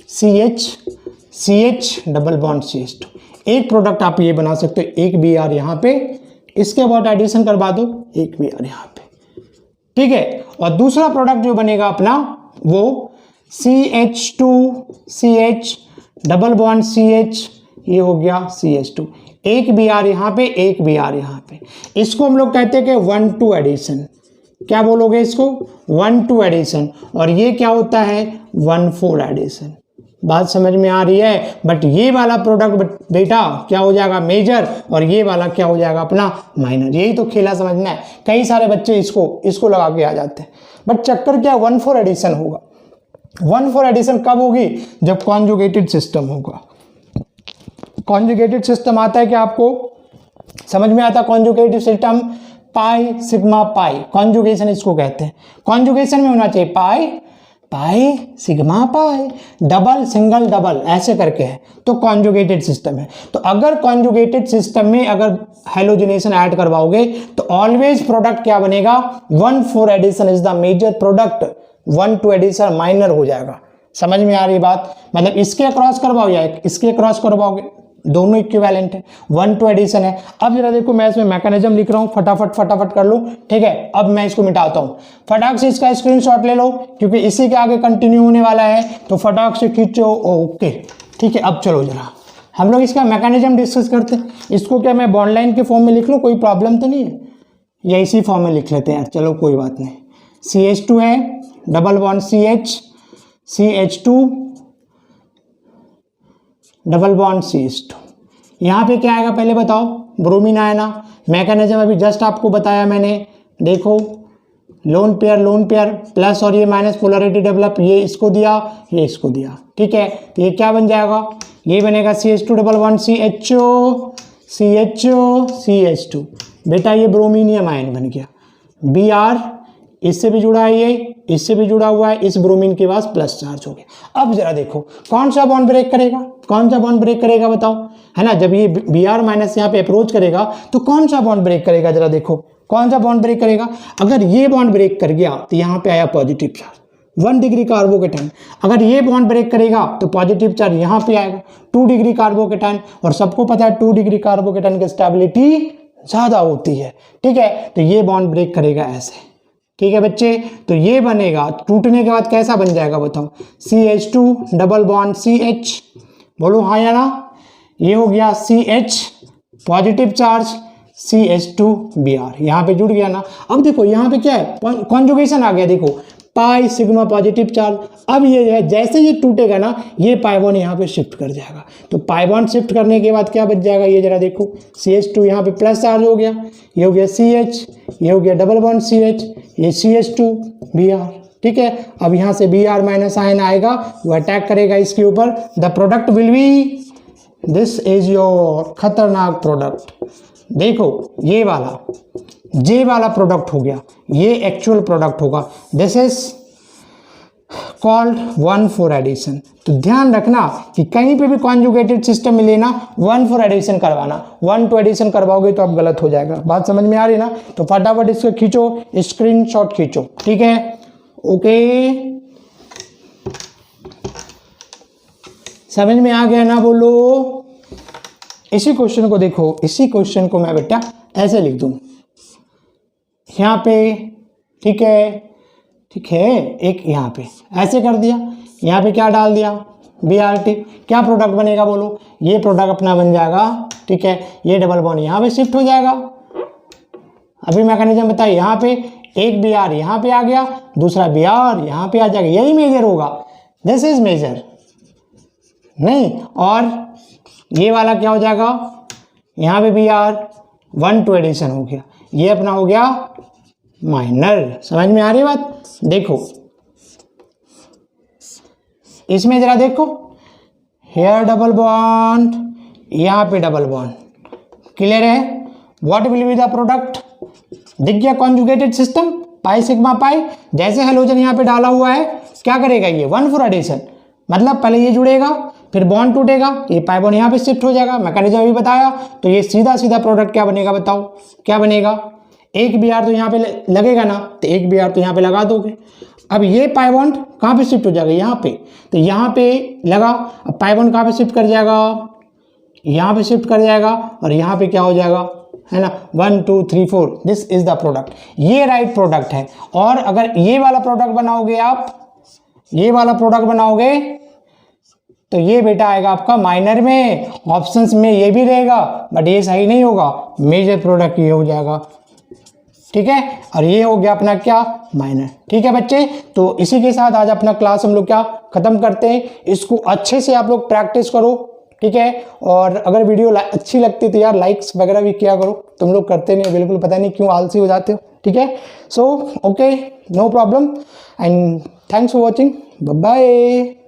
CH double bond CH2, एक प्रोडक्ट आप ये बना सकते हो। एक Br यहाँ पे, इसके बाद एडिशन करवा दो, एक Br यहाँ पे, ठीक है। और दूसरा प्रोडक्ट जो बनेगा अपना वो CH2 CH double bond CH, ये हो गया CH2, एक Br यहाँ पे, एक Br यहाँ पे। इसको हम लोग कहते हैं कि 1,2 एडिशन। क्या बोलोगे इसको? 1,2 एडिशन। और ये क्या होता है? 1,4 एडिशन। बात समझ में आ रही है? बट ये वाला प्रोडक्ट बेटा क्या हो जाएगा? मेजर, और ये वाला क्या हो जाएगा अपना? माइनर। यही तो खेला समझना है। कई सारे बच्चे इसको लगा के आ जाते हैं, बट चक्कर क्या? 1,4 एडिशन होगा। 1,4 एडिशन कब होगी? जब कॉन्जुगेटेड सिस्टम होगा। कॉन्जुगेटेड सिस्टम आता है क्या आपको समझ में आता? Conjugated system pi sigma pi, conjugation इसको कहते हैं। कॉन्जुगेशन में होना चाहिए pi pi sigma pi, double single double ऐसे करके है, तो कॉन्जुगेटेड सिस्टम है। तो अगर कॉन्जुगेटेड सिस्टम में अगर हेलोजिनेशन ऐड करवाओगे तो ऑलवेज प्रोडक्ट क्या बनेगा? 1,4 addition is the major product, 1,2 addition minor हो जाएगा। समझ में आ रही बात? मतलब इसके क्रॉस करवाओ या इसके क्रॉस करवाओगे, दोनों इक्विवेलेंट है, 1,2 एडिशन है। अब जरा देखो मैं इसमें मैकेनिज्म लिख रहा हूँ, फटाफट कर लो, ठीक है। अब मैं इसको मिटाता हूँ, फटाक से इसका स्क्रीनशॉट ले लो क्योंकि इसी के आगे कंटिन्यू होने वाला है, तो फटाक से खींचो। ओके ठीक है, अब चलो जरा हम लोग इसका मैकेनिज्म डिस्कस करते हैं। इसको क्या मैं बॉन्ड लाइन के फॉर्म में लिख लूँ? कोई प्रॉब्लम तो नहीं है? या इसी फॉर्म में लिख लेते हैं यार, चलो कोई बात नहीं। CH2 है, double bond CH, CH2 double bond CH2। यहाँ पे क्या आएगा पहले बताओ? ब्रोमीन आया ना। मैकेनिज्म अभी जस्ट आपको बताया मैंने, देखो लोन पेयर प्लस और ये माइनस पोलरिटी डेवलप, ये इसको दिया, ये इसको दिया, ठीक है। तो ये क्या बन जाएगा? ये बनेगा CH2 डबल बॉन्ड CH2 बेटा, ये ब्रोमीनियम आयन बन गया। Br इससे भी जुड़ा है, ये इससे भी जुड़ा हुआ है, इस ब्रोमीन के पास प्लस चार्ज हो गया। अब जरा देखो कौन सा बॉन्ड ब्रेक करेगा? कौन सा बॉन्ड ब्रेक करेगा बताओ? है ना, जब ये Br माइनस यहाँ पे अप्रोच करेगा तो कौन सा बॉन्ड ब्रेक करेगा? जरा देखो कौन सा बॉन्ड ब्रेक करेगा? अगर ये बॉन्ड ब्रेक कर गया तो यहाँ पे आया पॉजिटिव चार्ज 1 डिग्री कार्बोकेटाइन। अगर ये बॉन्ड ब्रेक करेगा तो पॉजिटिव चार्ज यहाँ पे आएगा 2 डिग्री कार्बोकेटाइन, और सबको पता है 2 डिग्री कार्बोकेटाइन की स्टेबिलिटी ज़्यादा होती है, ठीक है। तो ये बॉन्ड ब्रेक करेगा ऐसे, ठीक है बच्चे। तो ये बनेगा, टूटने के बाद कैसा बन जाएगा बताओ? CH2 डबल बॉन्ड CH, बोलो हाँ या ना। ये हो गया CH पॉजिटिव चार्ज CH2Br, यहाँ पे जुड़ गया ना। अब देखो यहाँ पे क्या है, कॉन्जुगेशन आ गया, देखो पाई सिग्मा पॉजिटिव चार्ज। अब ये है जैसे ये टूटेगा ना, ये पाई बॉन्ड यहाँ पे शिफ्ट कर जाएगा। तो पाई बॉन्ड शिफ्ट करने के बाद क्या बच जाएगा, ये जरा देखो CH2 यहाँ पे प्लस चार्ज हो गया, ये हो गया CH, ये हो गया डबल बॉन्ड CH, ये CH2Br, ठीक है। अब यहाँ से Br माइनस आयन आएगा, वो अटैक करेगा इसके ऊपर। The product will be, this is your खतरनाक प्रोडक्ट। देखो ये वाला जे वाला प्रोडक्ट हो गया, ये एक्चुअल प्रोडक्ट होगा। This is called 1,4 addition. तो ध्यान रखना कि कहीं पे भी कॉन्जुगेटेड सिस्टम मिले ना, 1,4 एडिशन करवाना। 1,2 एडिशन करवाओगे तो अब गलत हो जाएगा। बात समझ में आ रही ना? तो फटाफट इसको खींचो, स्क्रीनशॉट खींचो, ठीक है। ओके, समझ में आ गया ना? बोलो। इसी क्वेश्चन को देखो, इसी क्वेश्चन को मैं बेटा ऐसे लिख दूं यहाँ पे, ठीक है, ठीक है। एक यहाँ पे ऐसे कर दिया, यहाँ पे क्या डाल दिया, Brt। क्या प्रोडक्ट बनेगा बोलो? ये प्रोडक्ट अपना बन जाएगा, ठीक है। ये डबल बॉन्ड यहाँ पे शिफ्ट हो जाएगा। अभी मैकेनिज्म बताइए, यहाँ पे एक Br यहाँ पे आ गया, दूसरा Br यहाँ पे आ जाएगा, यही मेजर होगा। दिस इज मेजर नहीं। और ये वाला क्या हो जाएगा, यहाँ पे Br 1,2 एडिशन हो गया, ये अपना हो गया माइनर। समझ में आ रही बात? देखो इसमें जरा देखो, हेयर डबल बॉन्ड, यहाँ पे डबल बॉन्ड, क्लियर है? What will be the product? दिख गया कॉन्जुगेटेड सिस्टम, पाई सिग्मा पाई। जैसे हेलोजन यहाँ पे डाला हुआ है, क्या करेगा ये 1,4 एडिशन, मतलब पहले ये जुड़ेगा, फिर बॉन्ड टूटेगा, ये पाई बॉन्ड यहाँ पे शिफ्ट हो जाएगा। मैकेनिज्म अभी बताया। तो ये सीधा सीधा प्रोडक्ट क्या बनेगा बताओ? क्या बनेगा? एक Br तो यहाँ पे लगेगा ना, तो एक Br तो यहाँ पे लगा दोगे। अब ये पाई बॉन्ड कहाँ पे शिफ्ट हो जाएगा? यहाँ पे। तो यहाँ पे लगा, अब पाई बॉन्ड कहाँ पे शिफ्ट कर जाएगा? यहाँ पे शिफ्ट कर जाएगा, और यहाँ पे क्या हो जाएगा, है ना, 1 2 3 4। दिस इज द प्रोडक्ट, ये राइट प्रोडक्ट है। और अगर ये वाला प्रोडक्ट बनाओगे आप, ये वाला प्रोडक्ट बनाओगे, तो ये बेटा आएगा आपका माइनर में। ऑप्शंस में ये भी रहेगा, बट ये सही नहीं होगा। मेजर प्रोडक्ट ये हो जाएगा, ठीक है। और ये हो गया अपना क्या, माइनर, ठीक है बच्चे। तो इसी के साथ आज अपना क्लास हम लोग क्या खत्म करते हैं। इसको अच्छे से आप लोग प्रैक्टिस करो, ठीक है। और अगर वीडियो अच्छी लगती तो यार लाइक्स वगैरह भी किया करो। तुम लोग करते नहीं, बिल्कुल पता नहीं क्यों आलसी हो जाते हो, ठीक है। So okay, no problem, and thanks for watching, bye bye.